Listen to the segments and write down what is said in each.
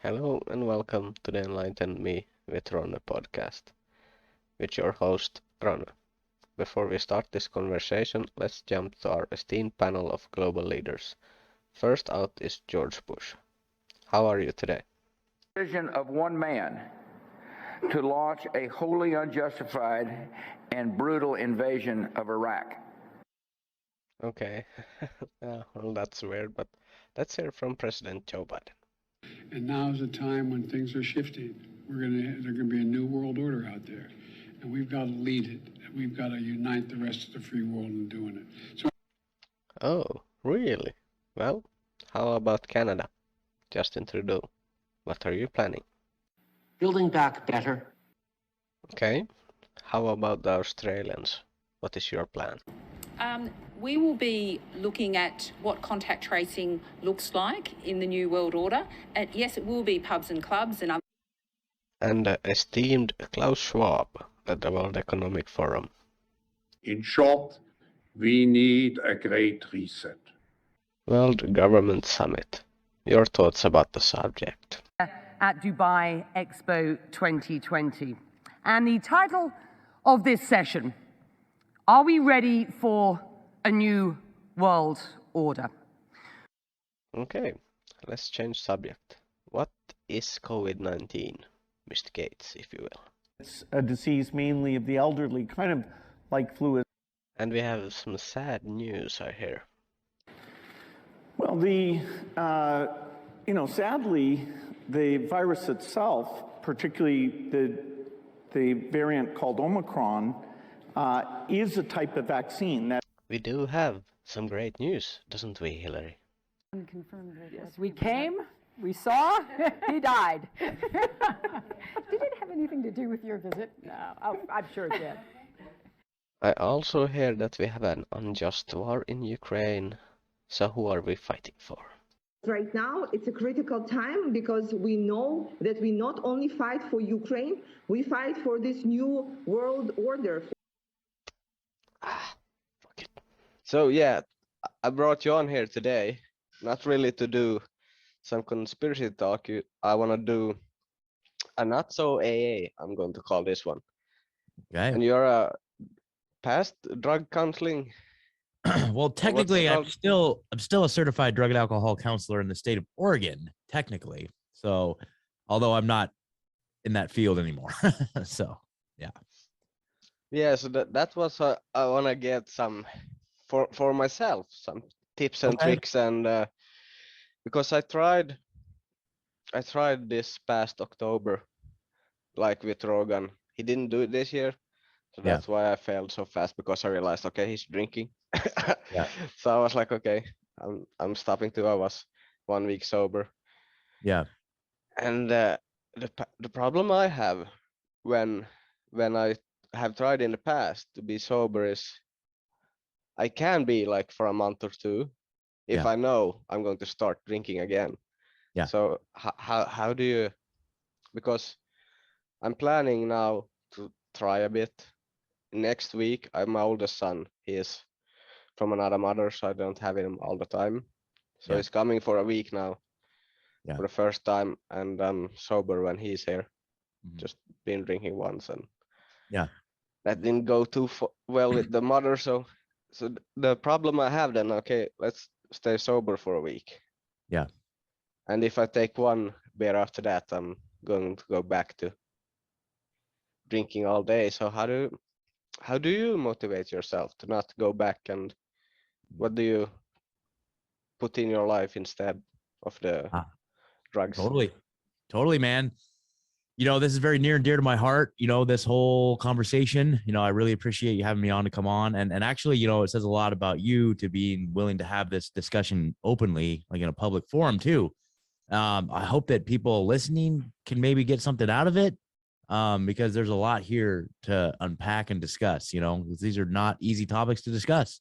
Hello and welcome to the Enlighten Me with Ronny podcast, with your host Ronny. Before we start this conversation, let's jump to our esteemed panel of global leaders. First out is George Bush. How are you today? Vision of one man to launch a wholly unjustified and brutal invasion of Iraq. Okay, well that's weird, but let's hear from President Joe Biden. And now is a time when things are shifting. There's gonna be a new world order out there, and we've got to lead it. We've got to unite the rest of the free world in doing it. So, Oh, really? Well, how about Canada? Justin Trudeau. What are you planning? Building back better. Okay, how about the Australians? What is your plan? We will be looking at what contact tracing looks like in the New World Order. And yes, it will be pubs and clubs and And esteemed Klaus Schwab at the World Economic Forum. In short, we need a great reset. World Government Summit. Your thoughts about the subject? At Dubai Expo 2020. And the title of this session, are we ready for a new world order? Okay, let's change subject. What is COVID-19, Mr. Gates, if you will? It's a disease mainly of the elderly, kind of like flu. And we have some sad news, I hear. Well, sadly, the virus itself, particularly the variant called Omicron, is a type of vaccine that. We do have some great news, doesn't we, Hillary? Unconfirmed. Yes, we came, we saw, he died. Did it have anything to do with your visit? No, I'm sure it did. I also hear that we have an unjust war in Ukraine. So who are we fighting for? Right now, it's a critical time because we know that we not only fight for Ukraine, we fight for this new world order. Fuck it. So yeah, I brought you on here today, not really to do some conspiracy talk. I want to do a not so AA, I'm going to call this one. Okay. And you're a past drug counseling. Well, technically, I'm still a certified drug and alcohol counselor in the state of Oregon, technically. So, although I'm not in that field anymore. So, yeah. Yeah, so that was I want to get some for myself, some tips and tricks, and because I tried this past October, like with Rogan. He didn't do it this year. So that's why I failed so fast, because I realized, okay, he's drinking. Yeah. So I was like, okay, I'm stopping too. I was 1 week sober. Yeah. And the problem I have when I have tried in the past to be sober is I can be like for a month or two if I know I'm going to start drinking again. Yeah. So how do you, because I'm planning now to try a bit. Next week, my oldest son, he is from another mother, so I don't have him all the time. So he's coming for a week now for the first time, and I'm sober when he's here. Just been drinking once, and that didn't go too well with the mother. So the problem I have then, okay, let's stay sober for a week. Yeah. And if I take one beer after that, I'm going to go back to drinking all day. So how do you motivate yourself to not go back, and what do you put in your life instead of the drugs? Totally, man. You know, this is very near and dear to my heart, this whole conversation. I really appreciate you having me on to come on. And actually, it says a lot about you to being willing to have this discussion openly, like in a public forum too. I hope that people listening can maybe get something out of it. Because there's a lot here to unpack and discuss, because these are not easy topics to discuss.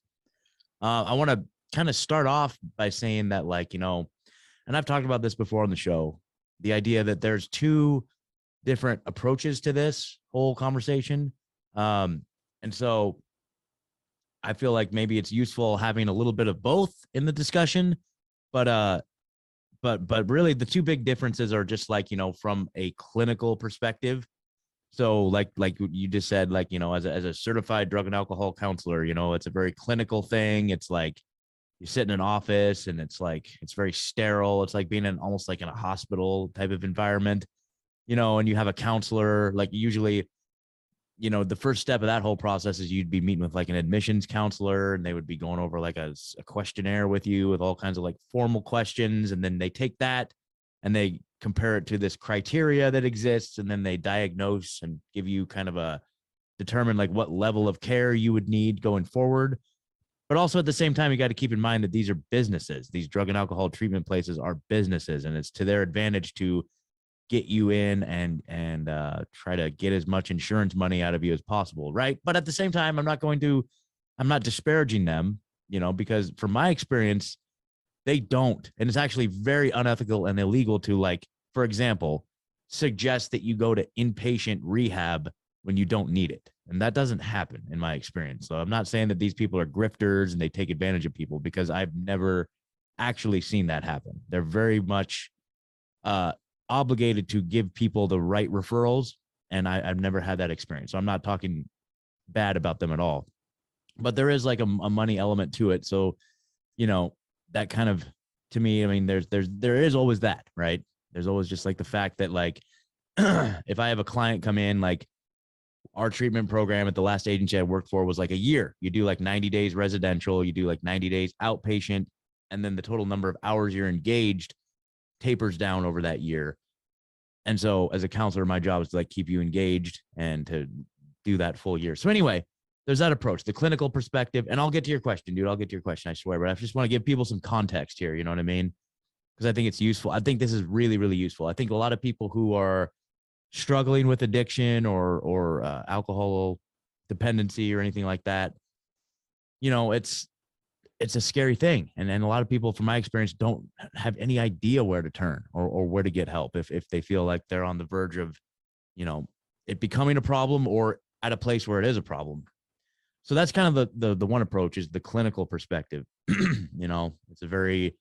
I want to kind of start off by saying that, and I've talked about this before on the show, the idea that there's two different approaches to this whole conversation. And so I feel like maybe it's useful having a little bit of both in the discussion, but but really the two big differences are just like, from a clinical perspective. So like you just said, like, as a certified drug and alcohol counselor, it's a very clinical thing. It's like you sit in an office and it's like, it's very sterile. It's like being in almost like in a hospital type of environment, and you have a counselor, like usually, the first step of that whole process is you'd be meeting with like an admissions counselor, and they would be going over like a questionnaire with you with all kinds of like formal questions. And then they take that and they compare it to this criteria that exists. And then they diagnose and give you kind of determine like what level of care you would need going forward. But also at the same time, you got to keep in mind that these are businesses. These drug and alcohol treatment places are businesses, and it's to their advantage to get you in and try to get as much insurance money out of you as possible, right? But at the same time, I'm not disparaging them, because from my experience, they don't. And it's actually very unethical and illegal to, like, for example, suggest that you go to inpatient rehab when you don't need it. And that doesn't happen in my experience. So I'm not saying that these people are grifters and they take advantage of people, because I've never actually seen that happen. They're very much obligated to give people the right referrals. And I've never had that experience. So I'm not talking bad about them at all. But there is like a money element to it. So, that kind of, to me, I mean, there is always that, right? There's always just like the fact that, like, if I have a client come in, like, our treatment program at the last agency I worked for was like a year. You do like 90 days residential, you do like 90 days outpatient, and then the total number of hours you're engaged tapers down over that year. And so as a counselor, my job is to like keep you engaged and to do that full year. So anyway, there's that approach, the clinical perspective. And I'll get to your question, dude. I'll get to your question, I swear. But I just want to give people some context here. You know what I mean? Because I think it's useful. I think this is really, really useful. I think a lot of people who are struggling with addiction or alcohol dependency or anything like that, it's a scary thing. And a lot of people, from my experience, don't have any idea where to turn or where to get help if they feel like they're on the verge of, it becoming a problem or at a place where it is a problem. So that's kind of the one approach, is the clinical perspective. It's a very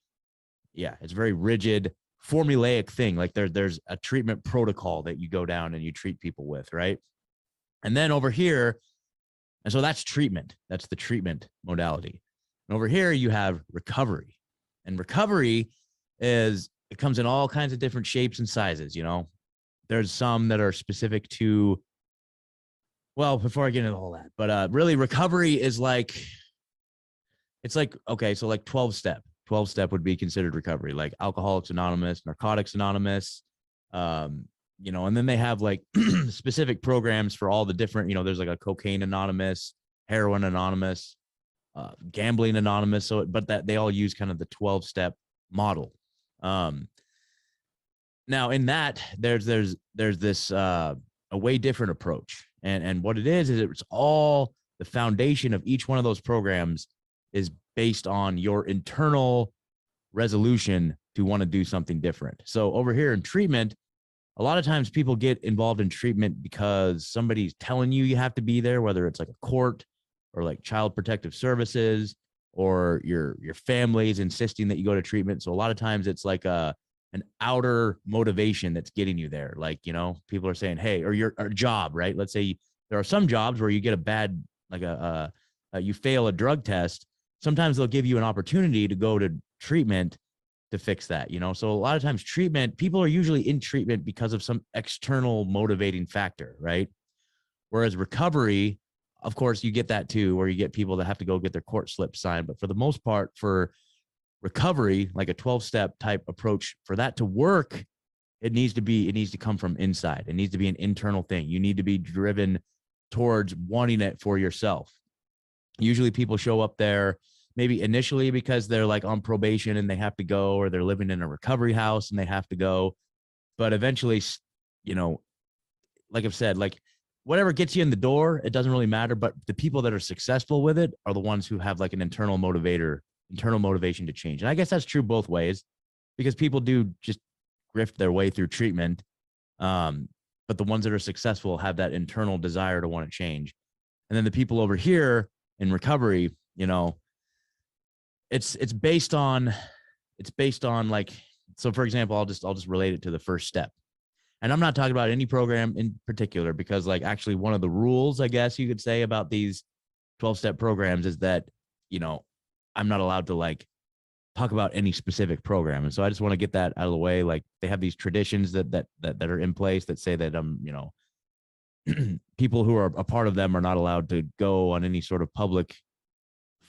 rigid, formulaic thing. Like there's a treatment protocol that you go down and you treat people with, right? And then over here, and so that's treatment. That's the treatment modality. And over here you have recovery. And recovery it comes in all kinds of different shapes and sizes. There's some that are specific to, well, before I get into all that, but really recovery is like, it's like, okay, so like 12-step would be considered recovery, like Alcoholics Anonymous, Narcotics Anonymous, and then they have like specific programs for all the different, there's like a Cocaine Anonymous, Heroin Anonymous, Gambling Anonymous. So, but that they all use kind of the 12-step model. Now in that there's this a way different approach. And what it is it's all, the foundation of each one of those programs is based on your internal resolution to want to do something different. So over here in treatment, a lot of times people get involved in treatment because somebody's telling you have to be there, whether it's like a court or like Child Protective Services, or your family is insisting that you go to treatment. So a lot of times it's like an outer motivation that's getting you there. Like, people are saying, hey, or your job, right? Let's say there are some jobs where you get a bad, like you fail a drug test. Sometimes they'll give you an opportunity to go to treatment to fix that, So a lot of times people are usually in treatment because of some external motivating factor, right? Whereas recovery, of course, you get that too, where you get people that have to go get their court slip signed. But for the most part, for recovery, like a 12-step type approach, for that to work, it needs to come from inside. It needs to be an internal thing. You need to be driven towards wanting it for yourself. Usually people show up there maybe initially because they're like on probation and they have to go, or they're living in a recovery house and they have to go. But eventually, like I've said, like whatever gets you in the door, it doesn't really matter. But the people that are successful with it are the ones who have like an internal motivation to change. And I guess that's true both ways, because people do just grift their way through treatment. But the ones that are successful have that internal desire to want to change. And then the people over here in recovery, it's based on like So for example, I'll just relate it to the first step. And I'm not talking about any program in particular, because like actually one of the rules, I guess you could say, about these 12-step programs is that, you know, I'm not allowed to like talk about any specific program. And so I just want to get that out of the way. Like they have these traditions that are in place that say that, you know, people who are a part of them are not allowed to go on any sort of public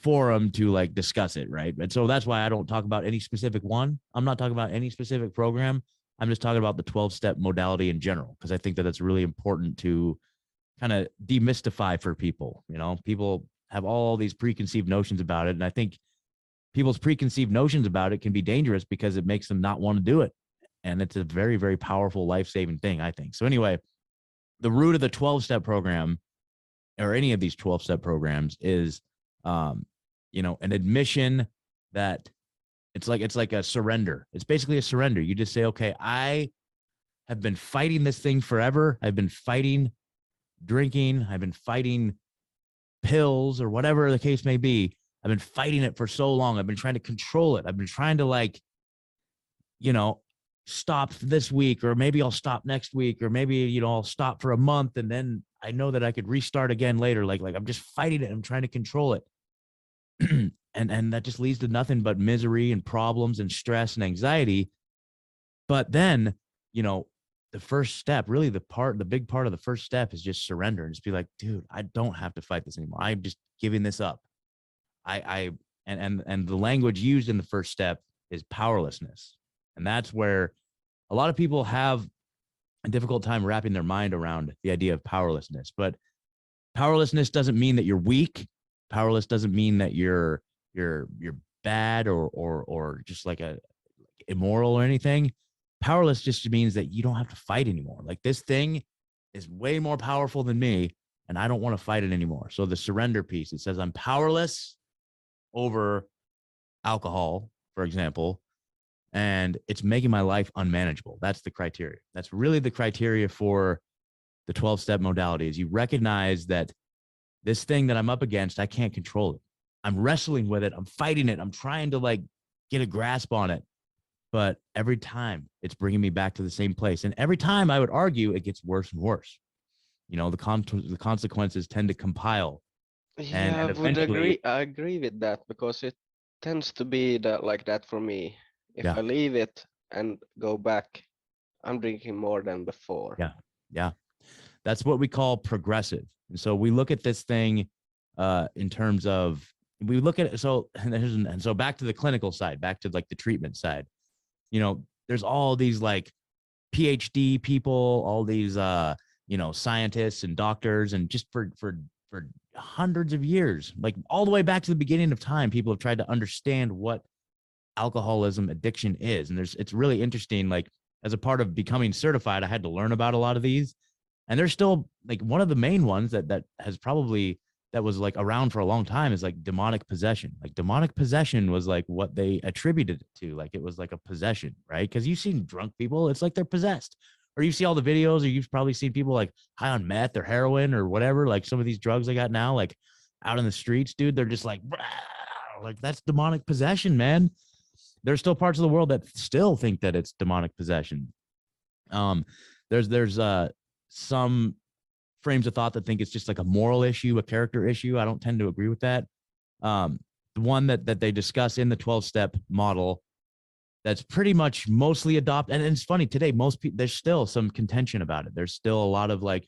forum to like discuss it, right? And so that's why I don't talk about any specific one. I'm not talking about any specific program. I'm just talking about the 12-step modality in general, because I think that that's really important to kind of demystify for people. You know, people have all these preconceived notions about it, and I think people's preconceived notions about it can be dangerous because it makes them not want to do it, and it's a very, very powerful, life-saving thing, I think. So anyway, the root of the 12-step program, or any of these 12-step programs, is you know, an admission that it's like a surrender. It's basically a surrender. You just say, okay, I have been fighting this thing forever. I've been fighting drinking. I've been fighting pills, or whatever the case may be. I've been fighting it for so long. I've been trying to control it. I've been trying to, like, you know, stop this week, or maybe I'll stop next week, or maybe, you know, I'll stop for a month and then I know that I could restart again later. Like I'm just fighting it. I'm trying to control it. and that just leads to nothing but misery and problems and stress and anxiety. But then, you know, the first step, really the big part of the first step, is just surrender and just be like, dude, I don't have to fight this anymore. I'm just giving this up. And the language used in the first step is powerlessness. And that's where a lot of people have a difficult time wrapping their mind around the idea of powerlessness. But powerlessness doesn't mean that you're weak. Powerless doesn't mean that you're bad or just like a immoral or anything. Powerless just means that you don't have to fight anymore. Like, this thing is way more powerful than me, and I don't want to fight it anymore. So the surrender piece, it says I'm powerless over alcohol, for example, and it's making my life unmanageable. That's the criteria. That's really the criteria for the 12-step modality, is you recognize that this thing that I'm up against, I can't control it. I'm wrestling with it. I'm fighting it. I'm trying to like get a grasp on it. But every time it's bringing me back to the same place. And every time, I would argue, it gets worse and worse. You know, the consequences tend to compile. Yeah, And I would eventually, agree. I agree with that, because it tends to be like that for me. If Yeah. I leave it and go back, I'm drinking more than before. Yeah. That's what we call progressive. And so we look at this thing in terms of, we look at it. So, and so back to the clinical side, back to like the treatment side, you know, there's all these like PhD people, all these, you know, scientists and doctors, and just for hundreds of years, like all the way back to the beginning of time, people have tried to understand what alcoholism addiction is. And it's really interesting. Like, as a part of becoming certified, I had to learn about a lot of these. And there's still like one of the main ones that was like around for a long time is like demonic possession. Like, demonic possession was like what they attributed it to. Like, it was like a possession, right? Because you've seen drunk people, it's like they're possessed. Or you see all the videos, or you've probably seen people like high on meth or heroin or whatever, like some of these drugs I got now, like out in the streets, dude, they're just like that's demonic possession, man. There's still parts of the world that still think that it's demonic possession. There's some frames of thought that think it's just like a moral issue, a character issue. I don't tend to agree with that. The one that they discuss in the 12-step model that's pretty much mostly adopted. And it's funny, today, most people, there's still some contention about it. There's still a lot of like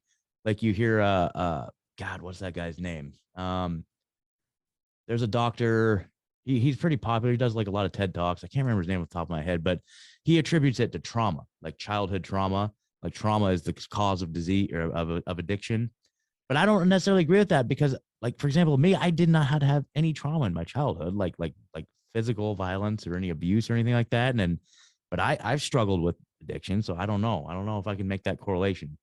you hear, God, what's that guy's name? There's a doctor, he's pretty popular. He does like a lot of TED Talks. I can't remember his name off the top of my head, but he attributes it to trauma, like childhood trauma. Like, trauma is the cause of disease or of addiction. But I don't necessarily agree with that, because, like, for example, me, I did not have any trauma in my childhood, like physical violence or any abuse or anything like that. But I've struggled with addiction, so I don't know. I don't know if I can make that correlation.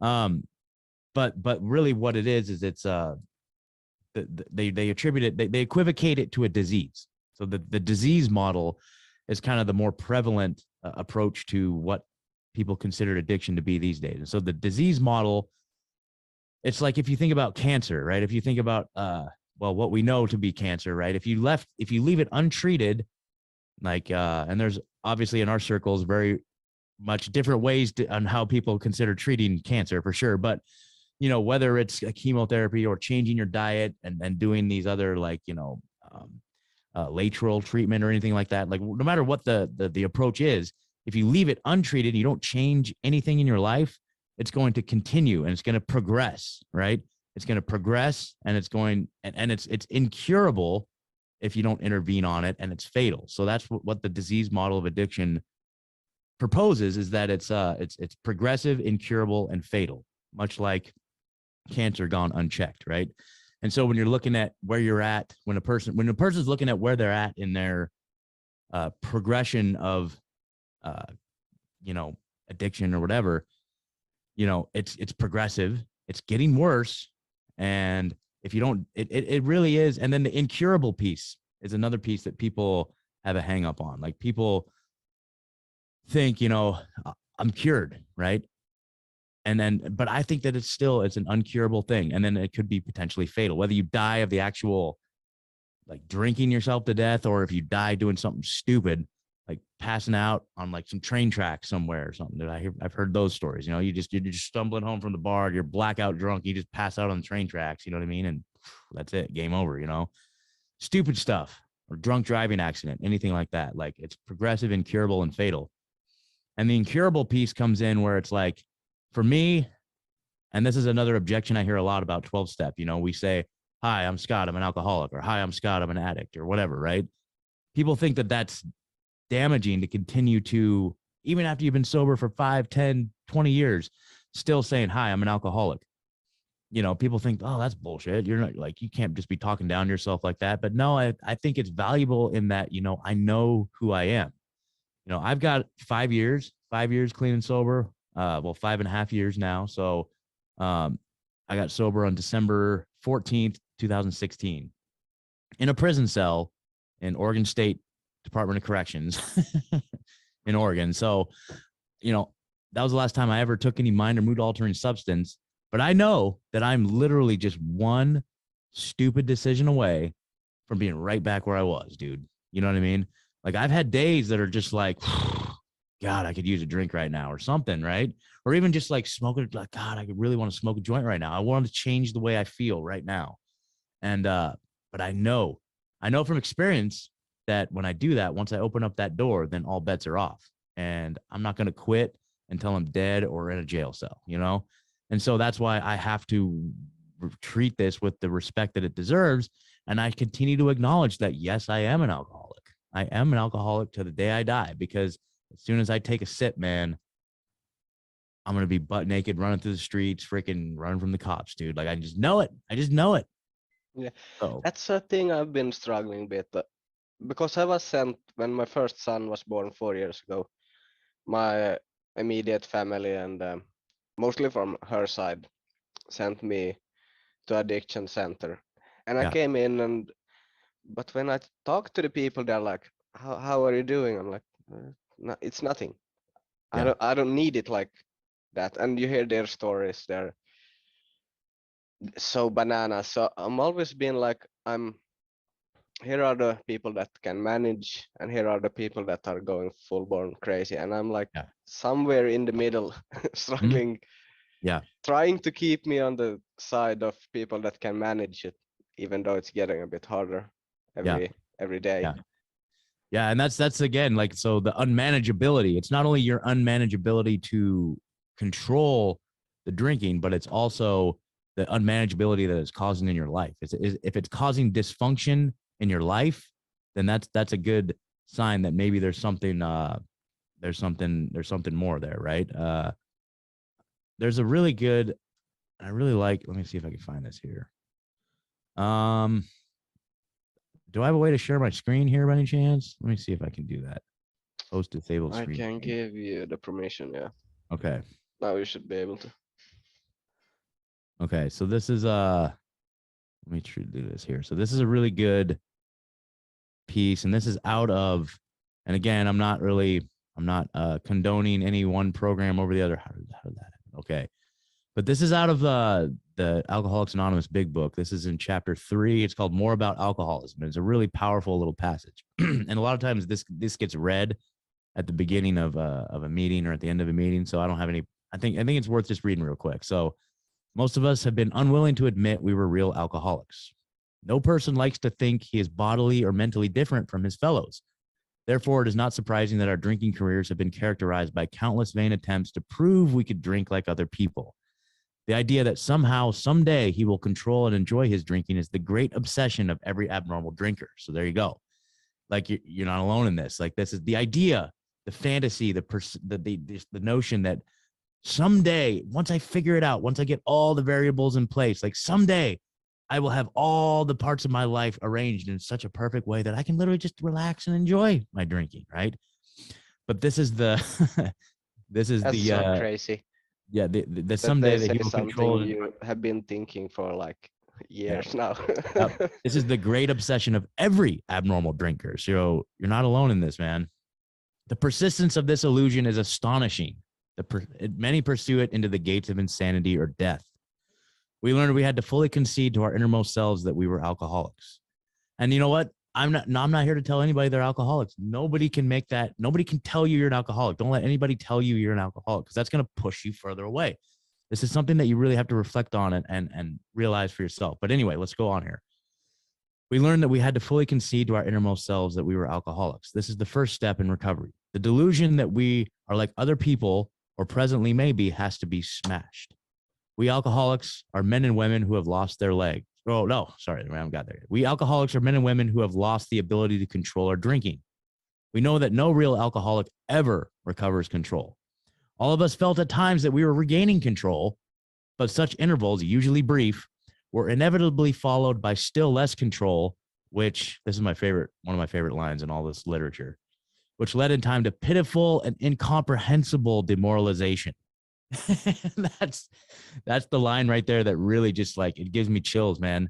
But really, what it is it's they attribute it, they equivocate it to a disease. So the disease model is kind of the more prevalent approach to what people consider addiction to be these days. And so the disease model, it's like, if you think about cancer, right? If you think about, what we know to be cancer, right? If you leave it untreated, Like, and there's obviously in our circles very much different ways on how people consider treating cancer for sure. But, you know, whether it's a chemotherapy or changing your diet and doing these other like, you know, lateral treatment or anything like that, like no matter what the approach is, if you leave it untreated, you don't change anything in your life, it's going to continue and it's going to progress, right? It's going to progress and it's going, and it's incurable if you don't intervene on it, and it's fatal. So that's what the disease model of addiction proposes, is that it's progressive, incurable, and fatal, much like cancer gone unchecked, right? And so when you're looking at where you're at, when a person's looking at where they're at in their progression of you know, addiction or whatever, you know, it's progressive, it's getting worse, and if you don't, it really is. And then the incurable piece is another piece that people have a hang up on. Like people think, you know, I'm cured, right? And then, but I think that it's an uncurable thing. And then it could be potentially fatal, whether you die of the actual, like drinking yourself to death, or if you die doing something stupid, like passing out on like some train track somewhere or something. I've heard those stories. You know, you're just stumbling home from the bar, you're blackout drunk, you just pass out on the train tracks. You know what I mean? And that's it, game over. You know, stupid stuff, or drunk driving accident, anything like that. Like it's progressive, incurable, and fatal. And the incurable piece comes in where it's like, for me, and this is another objection I hear a lot about 12-step. You know, we say, "Hi, I'm Scott, I'm an alcoholic," or "Hi, I'm Scott, I'm an addict," or whatever, right? People think that that's damaging to continue to, even after you've been sober for 5, 10, 20 years, still saying, "Hi, I'm an alcoholic." You know, people think, "Oh, that's bullshit. You're not, like, you can't just be talking down yourself like that." But no, I think it's valuable in that, you know, I know who I am. You know, I've got 5 years clean and sober. Well, 5.5 years now. So I got sober on December 14th, 2016 in a prison cell in Oregon State Department of Corrections in Oregon. So, you know, that was the last time I ever took any mind or mood altering substance. But I know that I'm literally just one stupid decision away from being right back where I was, dude. You know what I mean? Like I've had days that are just like, God, I could use a drink right now or something, right? Or even just like smoking, like, God, I could really want to smoke a joint right now. I want to change the way I feel right now. And but I know from experience that when I do that, once I open up that door, then all bets are off. And I'm not going to quit until I'm dead or in a jail cell, you know? And so that's why I have to treat this with the respect that it deserves. And I continue to acknowledge that, yes, I am an alcoholic. I am an alcoholic to the day I die, because as soon as I take a sip, man, I'm going to be butt naked running through the streets, freaking running from the cops, dude. Like I just know it. Yeah, So that's a thing I've been struggling with, because I was sent when my first son was born 4 years ago. My immediate family and mostly from her side sent me to addiction center, and I yeah, came in, and but when I talk to the people, they're like, how are you doing? I'm like, no, it's nothing. yeah, I don't need it like that. And you hear their stories, they're so bananas. So I'm always being like, here are the people that can manage, and here are the people that are going full born crazy. And I'm like yeah, somewhere in the middle, mhm, struggling, yeah, trying to keep me on the side of people that can manage it, even though it's getting a bit harder yeah, every day. yeah. Yeah, and that's again, like, so the unmanageability. It's not only your unmanageability to control the drinking, but it's also the unmanageability that it's causing in your life. If it's causing dysfunction in your life, then that's a good sign that maybe there's something more there, right? There's a really good, I really like. Let me see if I can find this here. Do I have a way to share my screen here by any chance? Let me see if I can do that. Post disabled I screen. can give you the permission, yeah. Okay. Now you should be able to. Okay. So this is let me do this here. So this is a really good piece, and this is out of, and again, I'm not condoning any one program over the other. How did that happen? Okay. But this is out of the Alcoholics Anonymous Big Book. This is in chapter 3. It's called More About Alcoholism. It's a really powerful little passage. And a lot of times this gets read at the beginning of a meeting or at the end of a meeting. So I don't have any, I think it's worth just reading real quick. So most of us have been unwilling to admit we were real alcoholics. No person likes to think he is bodily or mentally different from his fellows. Therefore, it is not surprising that our drinking careers have been characterized by countless vain attempts to prove we could drink like other people. The idea that somehow, someday, he will control and enjoy his drinking is the great obsession of every abnormal drinker. So there you go. Like you're not alone in this. Like this is the idea, the fantasy, the notion that someday, once I figure it out, once I get all the variables in place, like someday I will have all the parts of my life arranged in such a perfect way that I can literally just relax and enjoy my drinking, right? But this is the this is That's the so crazy. yeah, the That someday they that he say will something control. you have been thinking for like years now. This is the great obsession of every abnormal drinker. So you're not alone in this, man. The persistence of this illusion is astonishing. Many pursue it into the gates of insanity or death. We learned we had to fully concede to our innermost selves that we were alcoholics. And you know what? I'm not here to tell anybody they're alcoholics. Nobody can make that. Nobody can tell you you're an alcoholic. Don't let anybody tell you you're an alcoholic, because that's going to push you further away. This is something that you really have to reflect on and realize for yourself. But anyway, let's go on here. We learned that we had to fully concede to our innermost selves that we were alcoholics. This is the first step in recovery. The delusion that we are like other people, or presently maybe, has to be smashed. We alcoholics are men and women who have lost their leg. Oh, no, sorry, I haven't got there yet. We alcoholics are men and women who have lost the ability to control our drinking. We know that no real alcoholic ever recovers control. All of us felt at times that we were regaining control, but such intervals, usually brief, were inevitably followed by still less control, which, this is one of my favorite lines in all this literature, which led in time to pitiful and incomprehensible demoralization. that's the line right there that really just like, it gives me chills, man.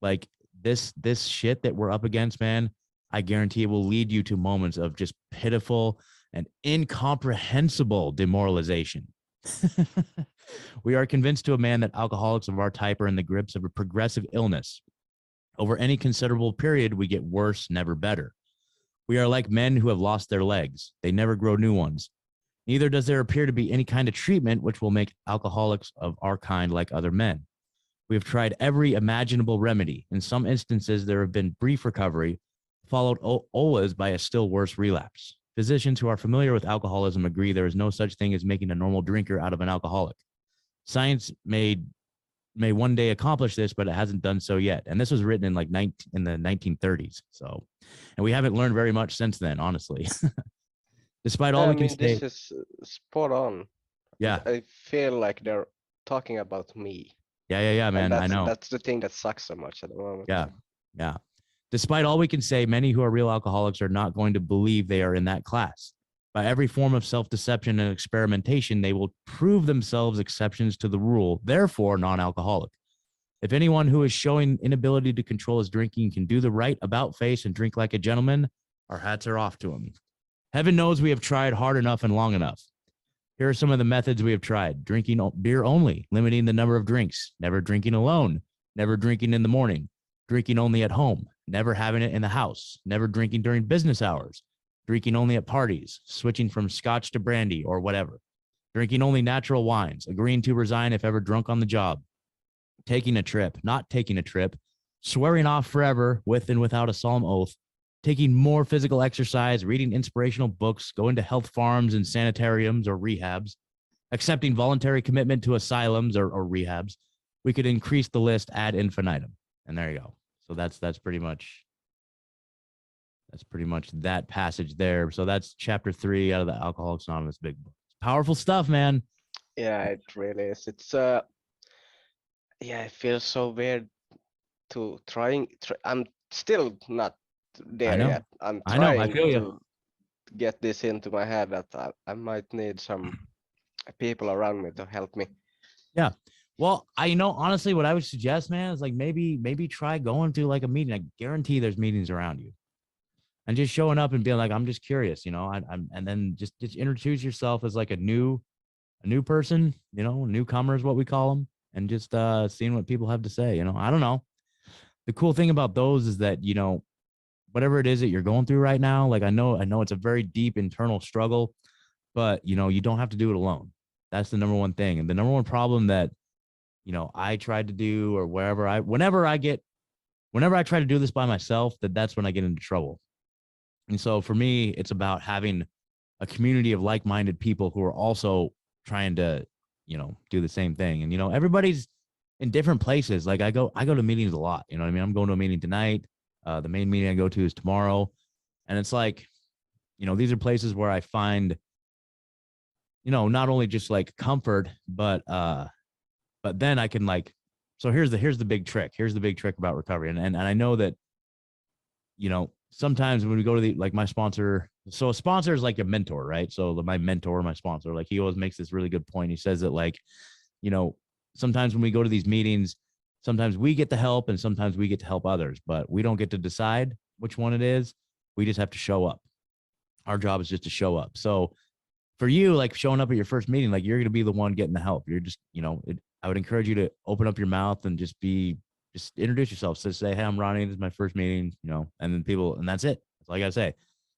Like this shit that we're up against, man, I guarantee it will lead you to moments of just pitiful and incomprehensible demoralization. We are convinced to a man that alcoholics of our type are in the grips of a progressive illness. Over any considerable period, we get worse, never better. We are like men who have lost their legs. They never grow new ones. Neither does there appear to be any kind of treatment which will make alcoholics of our kind like other men. We have tried every imaginable remedy. In some instances, there have been brief recovery, followed always by a still worse relapse. Physicians who are familiar with alcoholism agree there is no such thing as making a normal drinker out of an alcoholic. Science may one day accomplish this, but it hasn't done so yet. And this was written in like in the 1930s. So, and we haven't learned very much since then, honestly. Despite all we can say, this is spot on. Yeah, I feel like they're talking about me. Yeah, man. I know. That's the thing that sucks so much at the moment. Yeah. Despite all we can say, many who are real alcoholics are not going to believe they are in that class. By every form of self-deception and experimentation, they will prove themselves exceptions to the rule, therefore non-alcoholic. If anyone who is showing inability to control his drinking can do the right about face and drink like a gentleman, our hats are off to him. Heaven knows we have tried hard enough and long enough. Here are some of the methods we have tried. Drinking beer only, limiting the number of drinks, never drinking alone, never drinking in the morning, drinking only at home, never having it in the house, never drinking during business hours, drinking only at parties, switching from scotch to brandy or whatever, drinking only natural wines, agreeing to resign if ever drunk on the job, taking a trip, not taking a trip, swearing off forever with and without a solemn oath, taking more physical exercise, reading inspirational books, going to health farms and sanitariums or rehabs, accepting voluntary commitment to asylums or rehabs. We could increase the list ad infinitum. And there you go. So that's pretty much that passage there. So that's chapter 3 out of the Alcoholics Anonymous Big Book. Powerful stuff, man. Yeah, it really is. It's it feels so weird to I'm still not there yet. I'm trying to get this into my head that I might need some people around me to help me. Yeah. Well, honestly, what I would suggest, man, is like maybe try going to like a meeting. I guarantee there's meetings around you, and just showing up and being like, I'm just curious, and then just introduce yourself as like a new a new person, you know, newcomer is what we call them, and just seeing what people have to say. You know, I don't know. The cool thing about those is that, you know, whatever it is that you're going through right now, like I know it's a very deep internal struggle, but you know, you don't have to do it alone. That's the number one thing. And the number one problem that, you know, I tried to do, or whenever I try to do this by myself, that's when I get into trouble. And so for me, it's about having a community of like-minded people who are also trying to, you know, do the same thing. And, you know, everybody's in different places. Like I go to meetings a lot, you know what I mean? I'm going to a meeting tonight. The main meeting I go to is tomorrow. And it's like, you know, these are places where I find, you know, not only just like comfort, but then I can like, so here's the big trick. Here's the big trick about recovery. And I know that, you know, sometimes when we go to the, like my sponsor, so a sponsor is like a mentor, right? So my mentor, my sponsor, like he always makes this really good point. He says that like, you know, sometimes when we go to these meetings, sometimes we get the help and sometimes we get to help others, but we don't get to decide which one it is. We just have to show up. Our job is just to show up. So for you, like showing up at your first meeting, like you're going to be the one getting the help. You're just, you know, I would encourage you to open up your mouth and just introduce yourself. So say, hey, I'm Ronnie. This is my first meeting, you know, and then and that's it. That's all I got to say.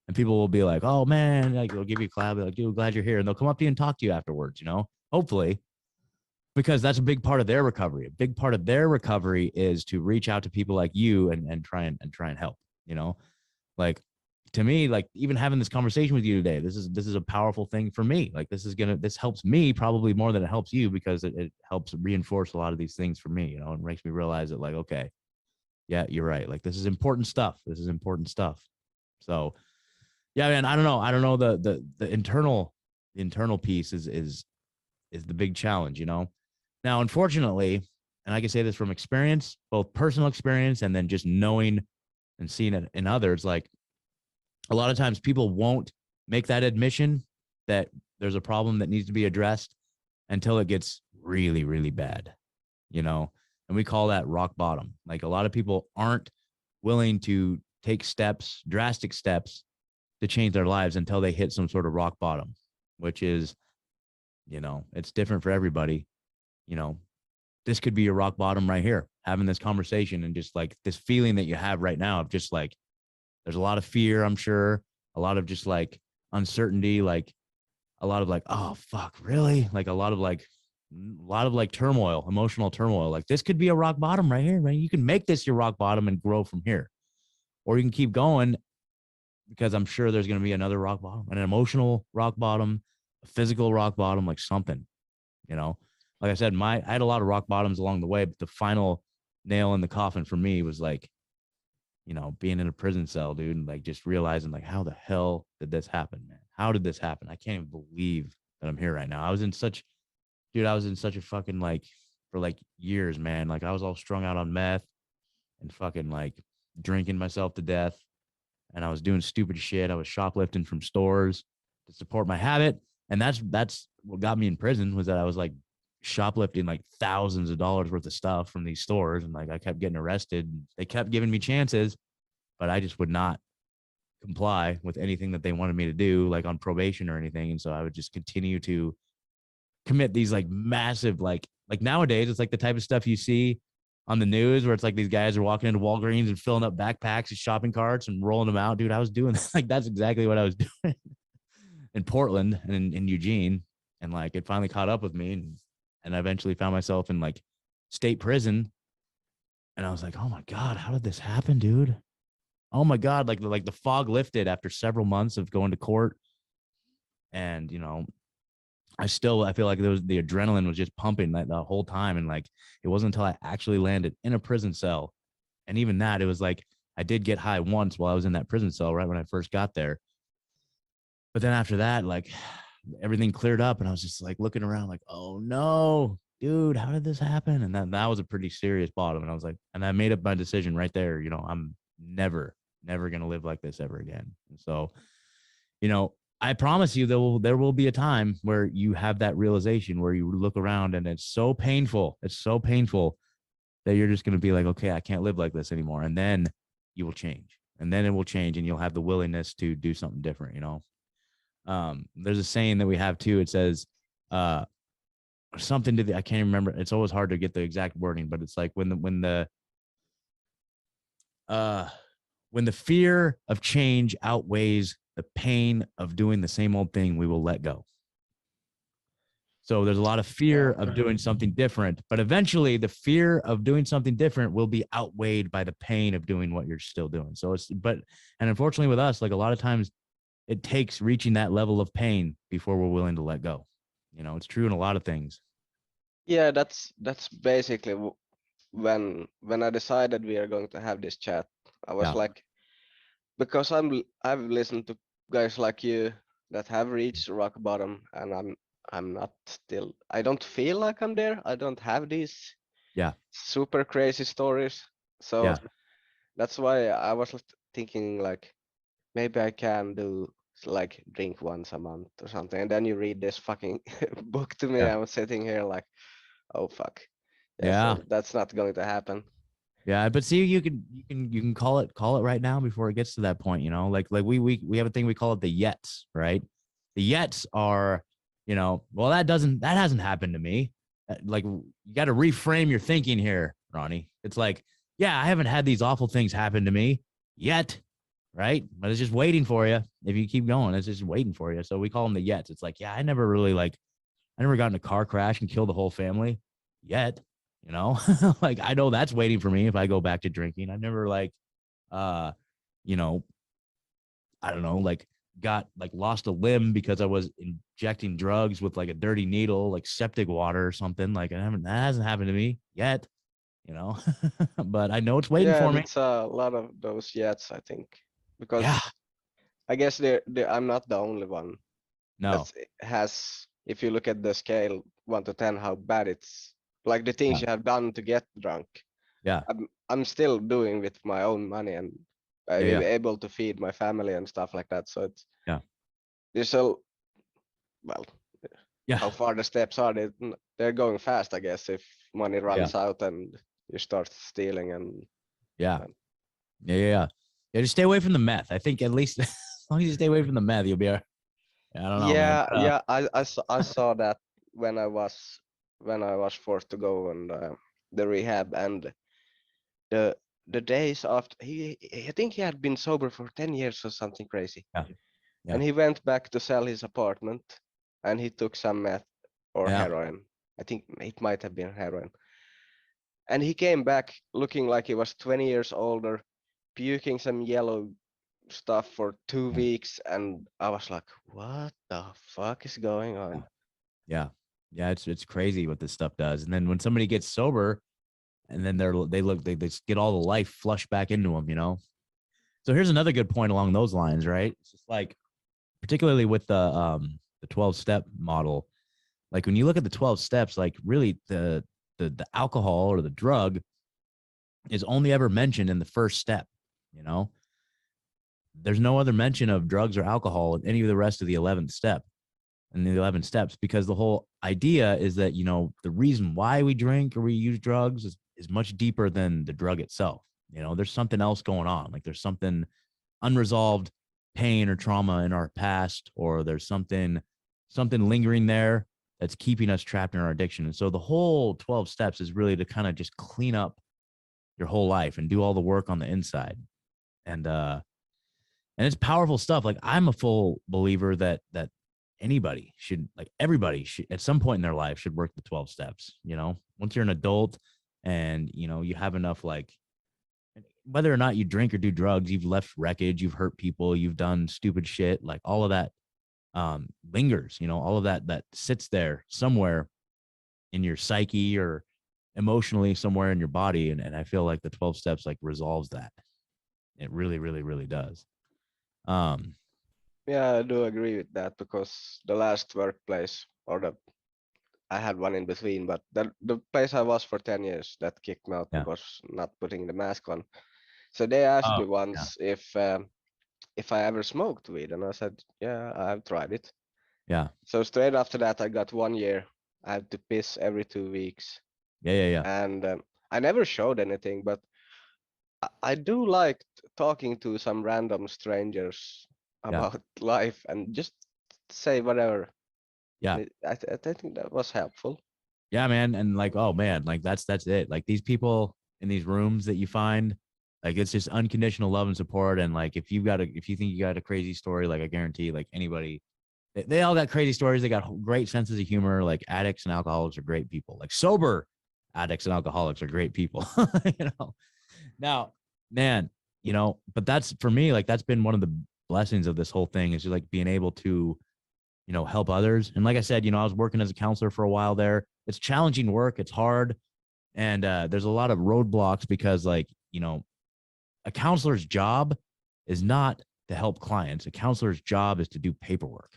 And people will be like, oh man, like they'll give you a clap. They're like, dude, glad you're here. And they'll come up to you and talk to you afterwards, you know, hopefully, because that's a big part of their recovery. A big part of their recovery is to reach out to people like you and try and help, you know, like to me, like even having this conversation with you today, this is a powerful thing for me. Like this helps me probably more than it helps you, because it helps reinforce a lot of these things for me, you know, and makes me realize that like, okay, yeah, you're right. Like this is important stuff. This is important stuff. So yeah, man, I don't know. The internal piece is the big challenge, you know. Now, unfortunately, and I can say this from experience, both personal experience and then just knowing and seeing it in others, like a lot of times people won't make that admission that there's a problem that needs to be addressed until it gets really, really bad, you know, and we call that rock bottom. Like a lot of people aren't willing to take steps, drastic steps to change their lives until they hit some sort of rock bottom, which is, you know, it's different for everybody. You know, this could be your rock bottom right here, having this conversation and just like this feeling that you have right now of just like, there's a lot of fear, I'm sure, a lot of just like uncertainty, like a lot of like, oh, fuck, really? Like a lot of like turmoil, emotional turmoil. Like this could be a rock bottom right here, right? You can make this your rock bottom and grow from here. Or you can keep going, because I'm sure there's going to be another rock bottom, an emotional rock bottom, a physical rock bottom, like something, you know. Like I said, I had a lot of rock bottoms along the way, but the final nail in the coffin for me was like, you know, being in a prison cell, dude, and like just realizing like, how the hell did this happen, man? How did this happen? I can't even believe that I'm here right now. I was in such a fucking like, for like years, man. Like I was all strung out on meth and fucking like drinking myself to death. And I was doing stupid shit. I was shoplifting from stores to support my habit. And that's what got me in prison, was that I was like shoplifting like thousands of dollars worth of stuff from these stores. And like I kept getting arrested. They kept giving me chances, but I just would not comply with anything that they wanted me to do, like on probation or anything. And so I would just continue to commit these like massive, like nowadays, it's like the type of stuff you see on the news where it's like these guys are walking into Walgreens and filling up backpacks and shopping carts and rolling them out. Dude, I was doing that. Like, that's exactly what I was doing in Portland and in Eugene. And like, it finally caught up with me, and I eventually found myself in like state prison. And I was like, oh my God, how did this happen, dude? Oh my God. Like the fog lifted after several months of going to court. And, you know, I feel like the adrenaline was just pumping like the whole time. And like, it wasn't until I actually landed in a prison cell. And even that, it was like, I did get high once while I was in that prison cell, right when I first got there. But then after that, like everything cleared up and I was just like looking around like, oh no, dude, how did this happen? And that was a pretty serious bottom. And I was like, and I made up my decision right there. You know, I'm never going to live like this ever again. And so, you know, I promise you there will be a time where you have that realization, where you look around and it's so painful. It's so painful that you're just going to be like, okay, I can't live like this anymore. And then you will change, and then it will change, and you'll have the willingness to do something different. You know, there's a saying that we have too. It says, uh something to the, I can't remember. It's always hard to get the exact wording, but it's like when the fear of change outweighs the pain of doing the same old thing, we will let go. So there's a lot of fear of doing something different, but eventually the fear of doing something different will be outweighed by the pain of doing what you're still doing. So and unfortunately with us, like a lot of times it takes reaching that level of pain before we're willing to let go. You know, it's true in a lot of things. Yeah, that's basically when I decided we are going to have this chat. I was Yeah. like, because I've listened to guys like you that have reached rock bottom, and I'm not still. I don't feel like I'm there. I don't have these Yeah. super crazy stories. So Yeah. that's why I was thinking like maybe I can do like drink once a month or something. And then you read this fucking book to me. Yeah. I was sitting here like, oh fuck. Yeah, Yeah. so that's not going to happen. Yeah, but see, you can call it right now before it gets to that point. You know, like we have a thing we call it the yets, right? The yets are, you know, well that hasn't happened to me. Like you got to reframe your thinking here, Ronnie. It's like, yeah, I haven't had these awful things happen to me yet, right? But it's just waiting for you. If you keep going, it's just waiting for you. So we call them the yets. It's like, yeah, I never got in a car crash and killed the whole family yet. You know, like I know that's waiting for me if I go back to drinking. I never uh, you know, I don't know, like got like lost a limb because I was injecting drugs with like a dirty needle, like septic water or something. Like that hasn't happened to me yet, you know, but I know it's waiting Yeah, for and me. it's a lot of those yets, I think, Yeah. because I guess I'm not the only one No. that has. If you look at the scale 1 to 10, how bad it's like the things Yeah. you have done to get drunk. Yeah. I'm still doing with my own money, and I Yeah. will Yeah. be able to feed my family and stuff like that. So Yeah. there's a well, Yeah. how far the steps are, they're going fast, I guess, if money Yeah. runs out and you start stealing and Yeah. Yeah. Yeah. Yeah. Just stay away from the meth. I think at least as long as you stay away from the meth, you'll be all right. I don't know, man. yeah, I saw that when I was forced to go on the rehab, and the the days after I think he had been sober for 10 years or something crazy, Yeah. and Yeah. he went back to sell his apartment, and he took some meth or Yeah. heroin. I think it might have been heroin, and he came back looking like he was 20 years older, puking some yellow stuff for 2 weeks, and I was like, what the fuck is going on? Yeah. Yeah. It's crazy what this stuff does. And then when somebody gets sober and then they just get all the life flushed back into them, you know? So here's another good point along those lines, right? It's just like, particularly with the 12-step model, like when you look at the 12 steps, like really the alcohol or the drug is only ever mentioned in the first step, you know? There's no other mention of drugs or alcohol in any of the rest of the 11th step and the 11 steps, because the whole idea is that, you know, the reason why we drink or we use drugs is much deeper than the drug itself. You know, there's something else going on. Like there's something unresolved pain or trauma in our past, or there's something lingering there that's keeping us trapped in our addiction. And so the whole 12 steps is really to kind of just clean up your whole life and do all the work on the inside. And it's powerful stuff. Like I'm a full believer that anybody should, like everybody should at some point in their life should work the 12 steps, you know. Once you're an adult and you know you have enough, like whether or not you drink or do drugs, you've left wreckage, you've hurt people, you've done stupid shit, like all of that lingers, you know, all of that sits there somewhere in your psyche or emotionally somewhere in your body. And I feel like the 12 steps like resolves that. It really, really, really does. Yeah, I do agree with that, because the last workplace, or the I had one in between, but the place I was for 10 years, that kicked me out Yeah. because not putting the mask on. So they asked Oh, me once if I ever smoked weed, and I said, yeah, I've tried it. yeah. So straight after that, I got 1 year. I had to piss every 2 weeks, Yeah. and I never showed anything, but I do like talking to some random strangers Yeah. about life and just say whatever. Yeah. I think that was helpful. Yeah, man. And like, oh man, like that's it. Like these people in these rooms that you find, like it's just unconditional love and support. And like if you think you got a crazy story, like I guarantee like anybody, they all got crazy stories. They got great senses of humor. Like addicts and alcoholics are great people. Like sober addicts and alcoholics are great people. You know. Now, man, you know, but that's for me, like that's been one of the blessings of this whole thing is just like being able to, you know, help others. And like I said, you know, I was working as a counselor for a while there. It's challenging work. It's hard. And there's a lot of roadblocks because like, you know, a counselor's job is not to help clients. A counselor's job is to do paperwork.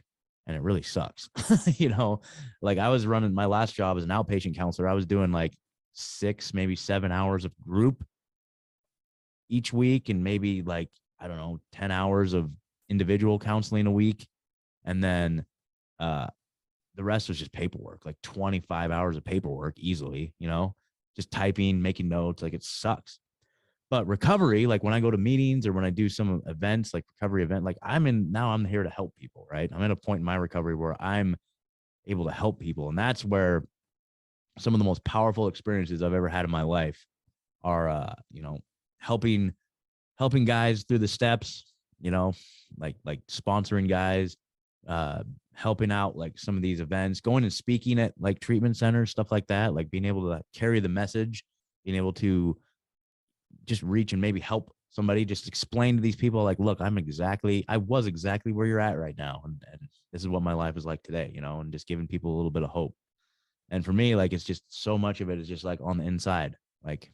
And it really sucks. You know, like I was running my last job as an outpatient counselor. I was doing like 6, maybe 7 hours of group each week and maybe like, I don't know, 10 hours of individual counseling a week. And then the rest was just paperwork, like 25 hours of paperwork easily, you know, just typing, making notes. Like it sucks. But recovery, like when I go to meetings or when I do some events, like recovery event, like I'm here to help people, right? I'm at a point in my recovery where I'm able to help people. And that's where some of the most powerful experiences I've ever had in my life are, you know, helping guys through the steps, you know, like sponsoring guys, helping out like some of these events, going and speaking at like treatment centers, stuff like that, like being able to carry the message, being able to just reach and maybe help somebody, just explain to these people like, look, I was exactly where you're at right now. And this is what my life is like today, you know, and just giving people a little bit of hope. And for me, like, it's just so much of it is just like on the inside. Like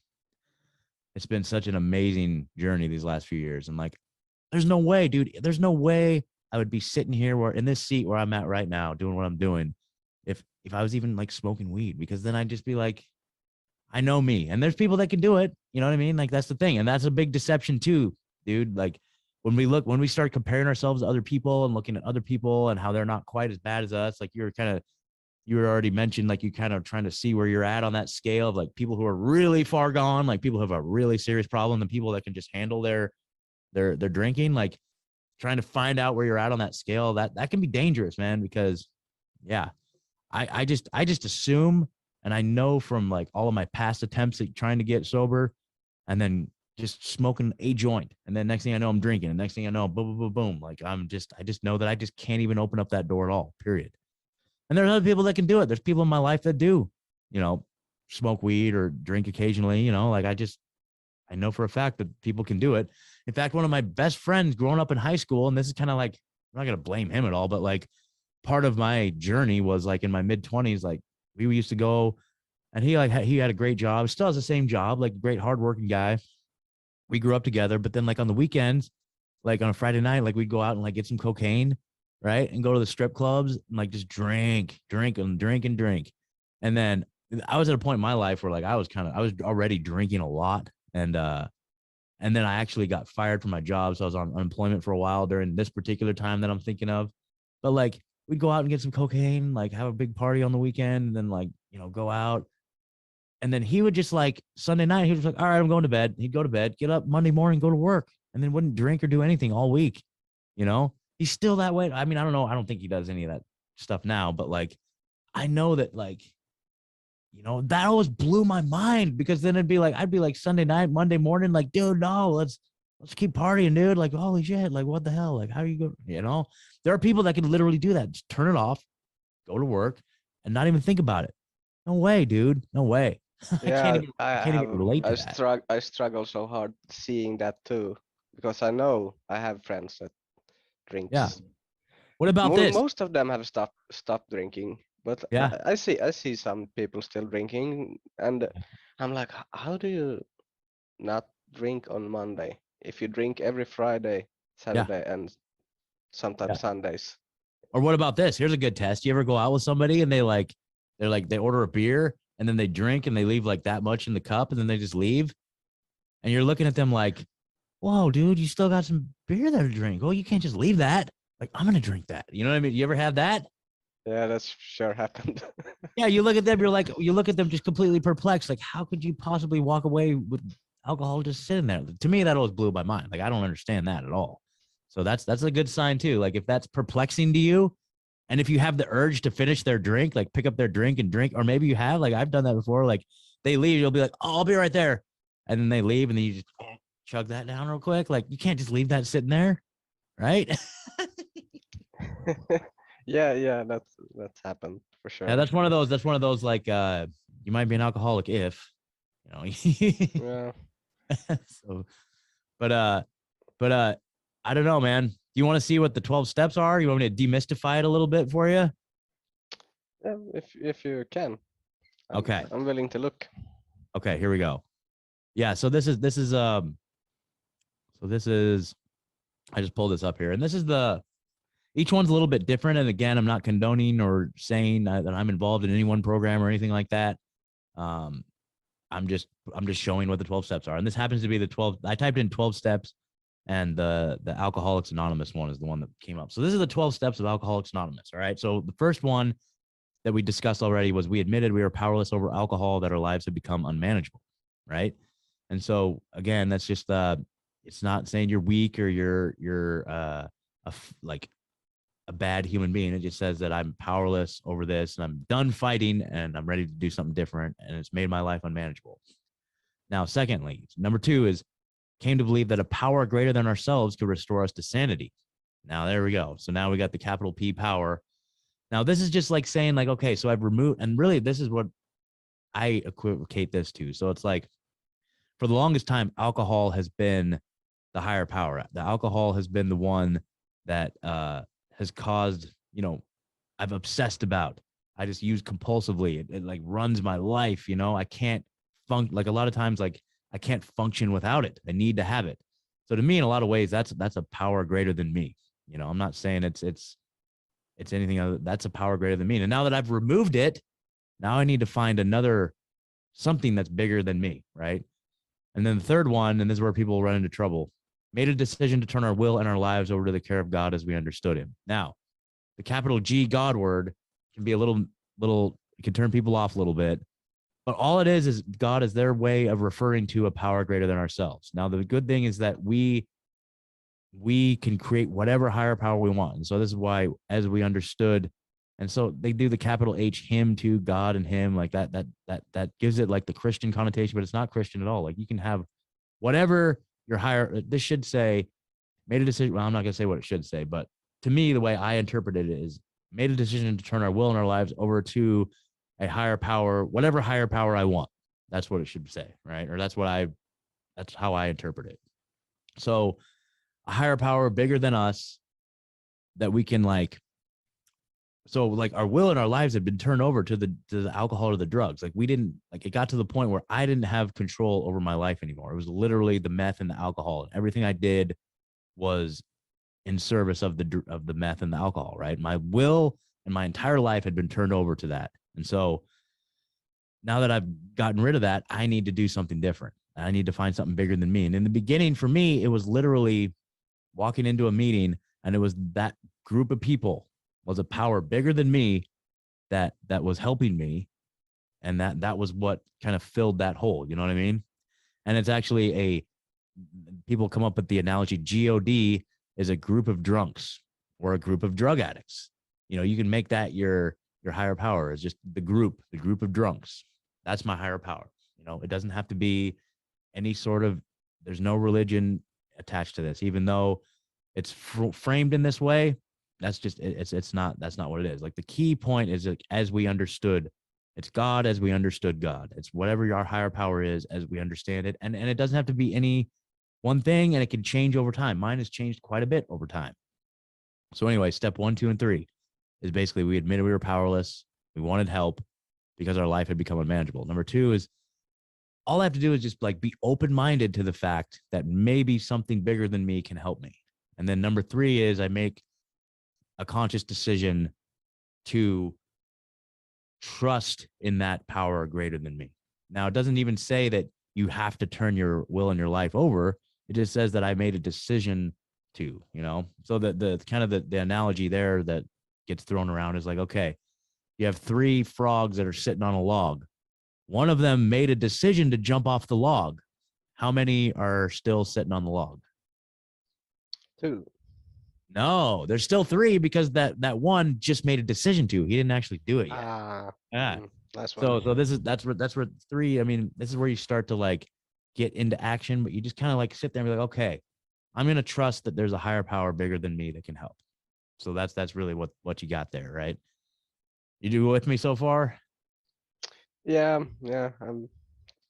it's been such an amazing journey these last few years. And like, there's no way, dude, there's no way I would be sitting here where in this seat where I'm at right now, doing what I'm doing, if I was even like smoking weed, because then I'd just be like, I know me, and there's people that can do it. You know what I mean? Like that's the thing. And that's a big deception too, dude. Like when we start comparing ourselves to other people and looking at other people and how they're not quite as bad as us, like you were already mentioned, like you kind of trying to see where you're at on that scale of like people who are really far gone, like people who have a really serious problem, and people that can just handle their drinking, like trying to find out where you're at on that scale, that can be dangerous, man, because yeah, I just assume, and I know from like all of my past attempts at trying to get sober and then just smoking a joint. And then next thing I know, I'm drinking. And next thing I know, boom, boom, boom, boom. Like I just know that I just can't even open up that door at all, period. And there's other people that can do it. There's people in my life that do, you know, smoke weed or drink occasionally, you know, like I know for a fact that people can do it. In fact, one of my best friends growing up in high school, and this is kind of like, I'm not going to blame him at all, but like part of my journey was like in my mid-20s, like we used to go, and he had a great job, still has the same job, like great hardworking guy. We grew up together, but then like on the weekends, like on a Friday night, like we'd go out and like get some cocaine, right? And go to the strip clubs and like just drink. And then I was at a point in my life where like I was already drinking a lot. And then I actually got fired from my job. So I was on unemployment for a while during this particular time that I'm thinking of. But like we'd go out and get some cocaine, like have a big party on the weekend, and then like, you know, go out. And then he would just like Sunday night, he was like, all right, I'm going to bed. He'd go to bed, get up Monday morning, go to work, and then wouldn't drink or do anything all week. You know, he's still that way. I mean, I don't know. I don't think he does any of that stuff now, but like, I know that like, you know, that always blew my mind, because then I'd be like Sunday night, Monday morning, like, dude, no, let's keep partying, dude. Like, holy shit. Like, what the hell? Like, how you go? You know, there are people that can literally do that. Just turn it off, go to work, and not even think about it. No way, dude. No way. Yeah, I can't even relate to that. I struggle so hard seeing that too, because I know I have friends that drinks. Yeah. What about this? Most of them have stopped drinking, but Yeah. I see some people still drinking, and I'm like, how do you not drink on Monday if you drink every Friday, Saturday, and sometimes Sundays? Or what about this? Here's a good test. You ever go out with somebody and they order a beer and then they drink and they leave like that much in the cup and then they just leave, and you're looking at them like, whoa, dude, you still got some beer there to drink. Oh, you can't just leave that. Like, I'm gonna drink that. You know what I mean? You ever have that? Yeah, that's sure happened. Yeah, you look at them, you look at them just completely perplexed. Like, how could you possibly walk away with alcohol just sitting there? To me, that always blew my mind. Like, I don't understand that at all. So that's a good sign too. Like, if that's perplexing to you, And if you have the urge to finish their drink, like pick up their drink and drink, or maybe you have, like I've done that before, like they leave, you'll be like, oh, I'll be right there. And then they leave and then you just chug that down real quick. Like you can't just leave that sitting there, right? Yeah, that's happened for sure. Yeah, that's one of those like you might be an alcoholic if, you know. Yeah. So, but I don't know, man. Do you want to see what the 12 steps are? You want me to demystify it a little bit for you? Yeah, if you can. Okay. I'm willing to look. Okay, here we go. Yeah, so this is I just pulled this up here, and this is each one's a little bit different. And again, I'm not condoning or saying that I'm involved in any one program or anything like that. I'm just showing what the 12 steps are. And this happens to be the 12. I typed in 12 steps, and the Alcoholics Anonymous one is the one that came up. So this is the 12 steps of Alcoholics Anonymous. All right. So the first one that we discussed already was we admitted we were powerless over alcohol, that our lives had become unmanageable. Right. And so again, that's just it's not saying you're weak or you're like a bad human being. It just says that I'm powerless over this and I'm done fighting and I'm ready to do something different, and it's made my life unmanageable. Now, secondly, number 2 is came to believe that a power greater than ourselves could restore us to sanity. Now, there we go. So now we got the capital P power. Now, this is just like saying like, okay, so I've removed, and really this is what I equivocate this to. So it's like, for the longest time, alcohol has been the higher power. The alcohol has been the one that has caused, I've obsessed about. I just use compulsively. It like runs my life. I can't like a lot of times, like I can't function without it. I need to have it. So to me, in a lot of ways, that's a power greater than me. I'm not saying it's anything other. That's a power greater than me. And now that I've removed it, now I need to find something that's bigger than me. Right. And then the third one, and this is where people run into trouble, made a decision to turn our will and our lives over to the care of God as we understood him. Now, the capital G God word can be a little, it can turn people off a little bit, but all it is God is their way of referring to a power greater than ourselves. Now, the good thing is that we can create whatever higher power we want. And so this is why, as we understood, and so they do the capital H, him to God and him, like that gives it like the Christian connotation, but it's not Christian at all. Like you can have whatever your higher, this should say, made a decision. Well, I'm not going to say what it should say, but to me, the way I interpreted it is made a decision to turn our will and our lives over to a higher power, whatever higher power I want. That's what it should say, right? Or that's how I interpret it. So a higher power bigger than us that we can so like our will and our lives had been turned over to the alcohol or the drugs. Like it got to the point where I didn't have control over my life anymore. It was literally the meth and the alcohol, and everything I did was in service of the meth and the alcohol, right? My will and my entire life had been turned over to that. And so now that I've gotten rid of that, I need to do something different. I need to find something bigger than me. And in the beginning, for me, it was literally walking into a meeting, and it was that group of people was a power bigger than me that was helping me. And that was what kind of filled that hole. You know what I mean? And it's actually people come up with the analogy, GOD is a group of drunks or a group of drug addicts. You can make that your higher power is just the group of drunks. That's my higher power. It doesn't have to be any sort of, there's no religion attached to this, even though it's framed in this way. That's just, that's not what it is. Like the key point is like, as we understood, it's God as we understood God. It's whatever our higher power is as we understand it. And it doesn't have to be any one thing, and it can change over time. Mine has changed quite a bit over time. So anyway, step 1, 2, and 3 is basically we admitted we were powerless. We wanted help because our life had become unmanageable. Number 2 is all I have to do is just like be open-minded to the fact that maybe something bigger than me can help me. And then number 3 is I make a conscious decision to trust in that power greater than me. Now, it doesn't even say that you have to turn your will and your life over. It just says that I made a decision to, so the kind of the analogy there that gets thrown around is like, okay, you have 3 frogs that are sitting on a log. One of them made a decision to jump off the log. How many are still sitting on the log? 2. No, there's still 3 because that one just made a decision to. He didn't actually do it yet. Yeah. That's So one. that's where 3. I mean, this is where you start to like get into action, but you just kind of like sit there and be like, okay, I'm gonna trust that there's a higher power bigger than me that can help. So that's really what you got there, right? You do with me so far? Yeah, I'm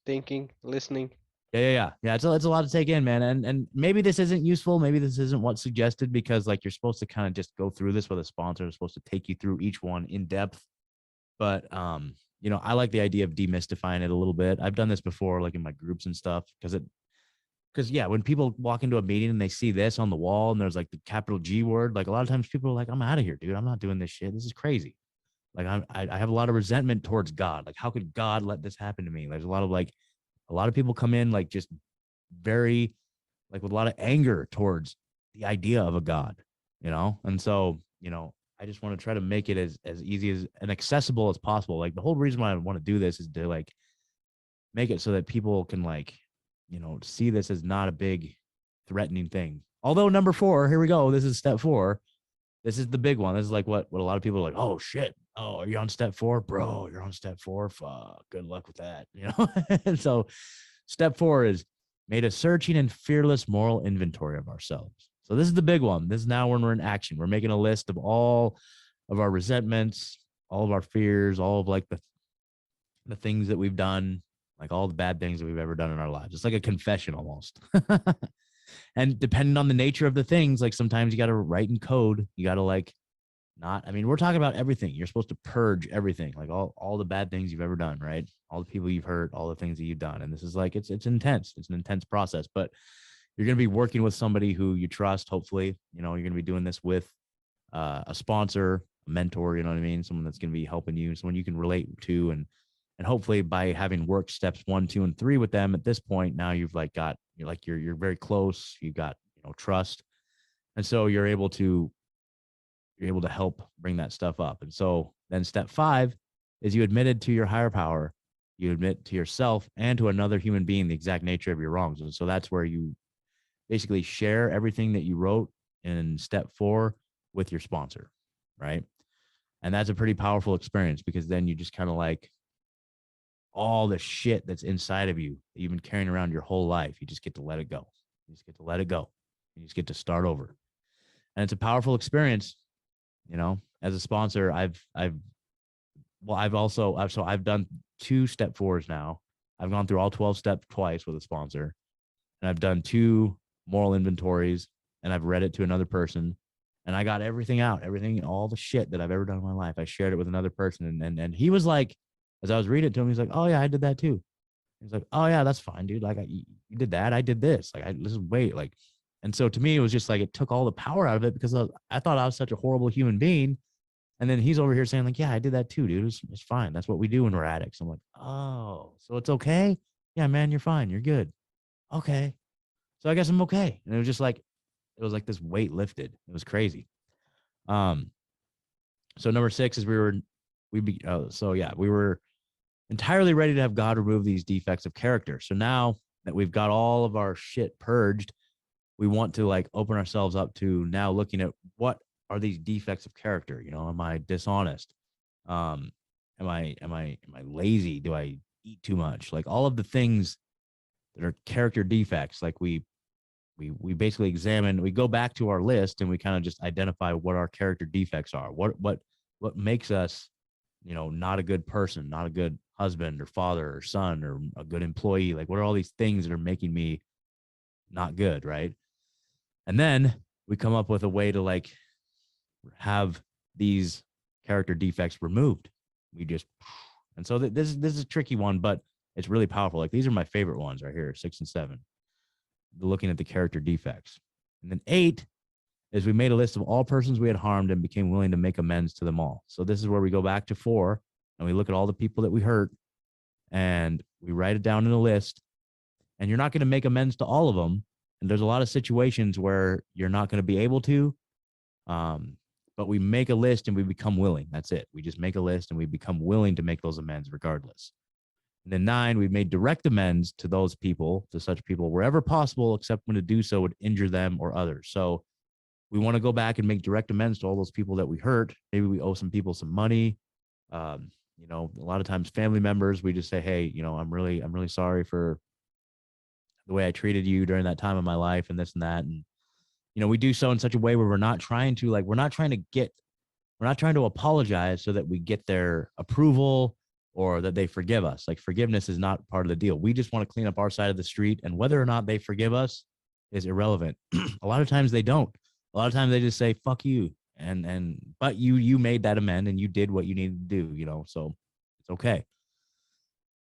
thinking, listening. Yeah. It's a lot to take in, man. And maybe this isn't useful. Maybe this isn't what's suggested because like you're supposed to kind of just go through this with a sponsor. They're supposed to take you through each one in depth. But you know, I like the idea of demystifying it a little bit. I've done this before, like in my groups and stuff, because yeah, when people walk into a meeting and they see this on the wall and there's like the capital G word, like a lot of times people are like, I'm out of here, dude. I'm not doing this shit. This is crazy. Like I have a lot of resentment towards God. Like, how could God let this happen to me? There's a lot of people come in like just very like with a lot of anger towards the idea of a God, you know? And so, you know, I just want to try to make it as easy as and accessible as possible. Like the whole reason why I want to do this is to like make it so that people can like, you know, see this as not a big threatening thing. Although number 4, here we go. This is step 4. This is the big one. This is like what a lot of people are like, oh shit. Oh, are you on step 4? Bro, you're on step 4. Fuck. Good luck with that. You know? And so step 4 is made a searching and fearless moral inventory of ourselves. So this is the big one. This is now when we're in action. We're making a list of all of our resentments, all of our fears, all of like the things that we've done, like all the bad things that we've ever done in our lives. It's like a confession almost. And depending on the nature of the things, like sometimes you got to write in code. You got to like not, I mean, we're talking about everything. You're supposed to purge everything, like all the bad things you've ever done, right? All the people you've hurt, all the things that you've done. And this is like, it's intense. It's an intense process, but you're going to be working with somebody who you trust. Hopefully, you know, you're going to be doing this with a sponsor, a mentor, you know what I mean? Someone that's going to be helping you, someone you can relate to. And hopefully by having worked steps 1, 2, and 3 with them at this point, now you've like got, you're very close. You got, you know, trust. And so you're able to help bring that stuff up. And so then step 5 is you admitted to your higher power, you admit to yourself and to another human being the exact nature of your wrongs. And so that's where you basically share everything that you wrote in step 4 with your sponsor, right? And that's a pretty powerful experience because then you just kind of like all the shit that's inside of you that you've been carrying around your whole life, you just get to let it go. You just get to let it go. You just get to start over. And it's a powerful experience. You know, as a sponsor, I've done 2 step 4s now. I've gone through all 12 steps twice with a sponsor, and I've done 2 moral inventories, and I've read it to another person, and I got everything out, all the shit that I've ever done in my life. I shared it with another person, and he was like, as I was reading it to him, he's like, oh yeah, I did that too. He's like, oh yeah, that's fine, dude. Like you did that, I did this. Like let's wait, like. And so to me, it was just like it took all the power out of it because I thought I was such a horrible human being. And then he's over here saying, like, yeah, I did that too, dude. It's fine. That's what we do when we're addicts. I'm like, oh, so it's okay? Yeah, man, you're fine. You're good. Okay. So I guess I'm okay. And it was just like, it was like this weight lifted. It was crazy. So number 6 is we were entirely ready to have God remove these defects of character. So now that we've got all of our shit purged, we want to like open ourselves up to now looking at what are these defects of character. You know, am I dishonest? Am I lazy? Do I eat too much? Like all of the things that are character defects. Like we basically examine, we go back to our list and we kind of just identify what our character defects are. What makes us, you know, not a good person, not a good husband or father or son or a good employee. Like what are all these things that are making me not good, right? And then we come up with a way to like have these character defects removed. And so this is a tricky one, but it's really powerful. Like these are my favorite ones right here, 6 and 7, looking at the character defects. And then 8 is we made a list of all persons we had harmed and became willing to make amends to them all. So this is where we go back to 4 and we look at all the people that we hurt and we write it down in a list. And you're not going to make amends to all of them. And there's a lot of situations where you're not going to be able to, but we make a list and we become willing. That's it. We just make a list and we become willing to make those amends regardless. And then 9, we've made direct amends to those people, to such people wherever possible, except when to do so would injure them or others. So we want to go back and make direct amends to all those people that we hurt. Maybe we owe some people some money. You know, a lot of times family members, we just say, hey, you know, I'm really sorry for the way I treated you during that time of my life and this and that. And, you know, we do so in such a way where we're not trying to apologize so that we get their approval or that they forgive us. Like, forgiveness is not part of the deal. We just want to clean up our side of the street, and whether or not they forgive us is irrelevant. A lot of times they don't. A lot of times they just say, fuck you. But you made that amend and you did what you needed to do, you know, so it's okay.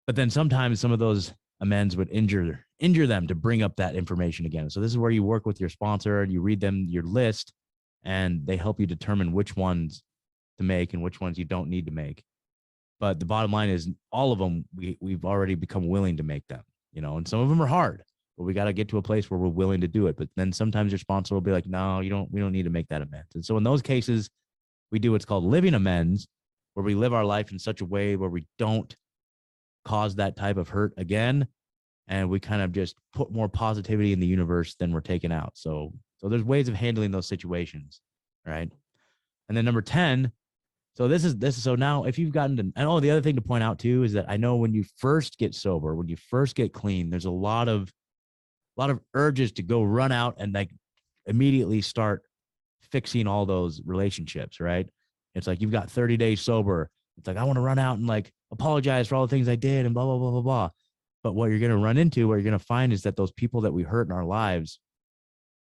But then sometimes some of those amends would injure them to bring up that information again. So this is where you work with your sponsor and you read them your list, and they help you determine which ones to make and which ones you don't need to make. But the bottom line is, all of them, we've already become willing to make them, you know, and some of them are hard, but we got to get to a place where we're willing to do it. But then sometimes your sponsor will be like, no, we don't need to make that amends. And so in those cases, we do what's called living amends, where we live our life in such a way where we don't cause that type of hurt again. And we kind of just put more positivity in the universe than we're taking out. So there's ways of handling those situations, right? And then number 10, so now if you've gotten to, and the other thing to point out too is that I know when you first get sober, when you first get clean, there's a lot of urges to go run out and like immediately start fixing all those relationships, right? It's like, you've got 30 days sober. It's like, I want to run out and like apologize for all the things I did and blah, blah, blah, blah, blah. But what you're going to run into, what you're going to find is that those people that we hurt in our lives,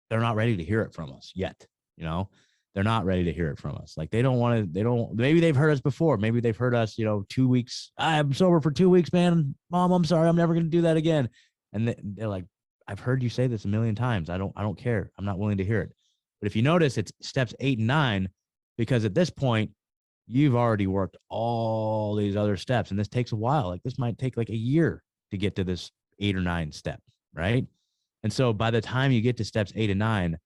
they're not ready to hear it from us yet. You know, they're not ready to hear it from us. Like, maybe they've heard us before. Maybe they've heard us, you know, 2 weeks. I'm sober for 2 weeks, man. Mom, I'm sorry. I'm never going to do that again. And they're like, I've heard you say this a million times. I don't care. I'm not willing to hear it. But if you notice, it's steps 8 and 9, because at this point, you've already worked all these other steps. And this takes a while. Like, this might take like a year to get to this 8 or 9 step, right? And so by the time you get to steps 8 and 9,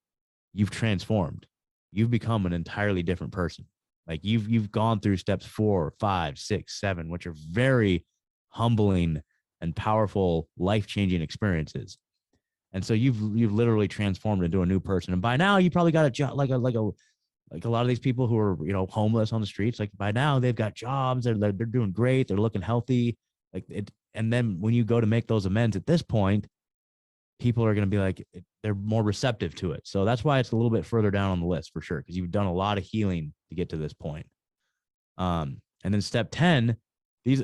you've transformed. You've become an entirely different person. Like, you've gone through steps 4, 5, 6, 7, which are very humbling and powerful, life-changing experiences. And so you've literally transformed into a new person. And by now you probably got a job, like a lot of these people who are, you know, homeless on the streets. Like, by now they've got jobs. They're doing great. They're looking healthy. Like it. And then when you go to make those amends at this point, people are going to be like, they're more receptive to it. So that's why it's a little bit further down on the list for sure, because you've done a lot of healing to get to this point. And then step 10,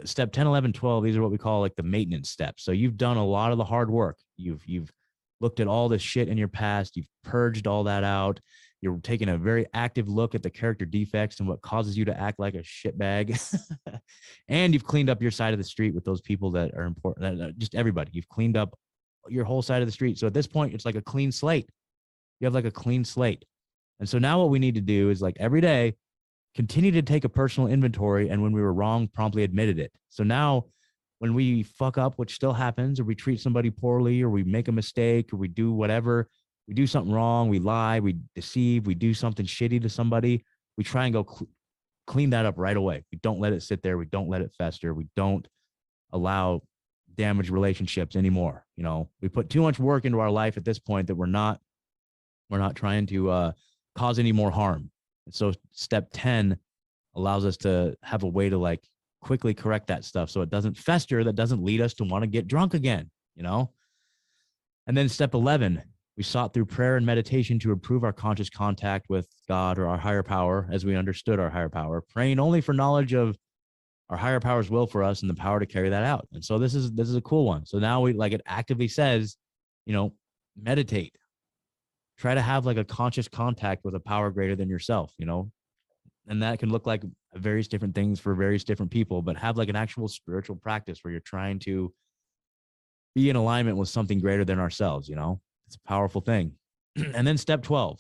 step 10, 11, 12, these are what we call like the maintenance steps. So you've done a lot of the hard work. You've looked at all this shit in your past. You've purged all that out. You're taking a very active look at the character defects and what causes you to act like a shitbag. And you've cleaned up your side of the street with those people that are important, just everybody. You've cleaned up your whole side of the street. So at this point, it's like a clean slate. You have like a clean slate. And so now what we need to do is, like, every day, continue to take a personal inventory. And when we were wrong, promptly admitted it. So now when we fuck up, which still happens, or we treat somebody poorly, or we make a mistake, or we do whatever, we do something wrong, we lie, we deceive, we do something shitty to somebody, we try and go clean that up right away. We don't let it sit there. We don't let it fester. We don't allow damaged relationships anymore. You know, we put too much work into our life at this point that we're not trying to cause any more harm. And so step 10 allows us to have a way to like quickly correct that stuff so it doesn't fester, that doesn't lead us to want to get drunk again, you know? And then step 11, we sought through prayer and meditation to improve our conscious contact with God or our higher power as we understood our higher power, praying only for knowledge of our higher power's will for us and the power to carry that out. And so this is a cool one. So now it actively says, you know, meditate, try to have like a conscious contact with a power greater than yourself, you know, and that can look like various different things for various different people, but have like an actual spiritual practice where you're trying to be in alignment with something greater than ourselves. You know, it's a powerful thing. And then step 12,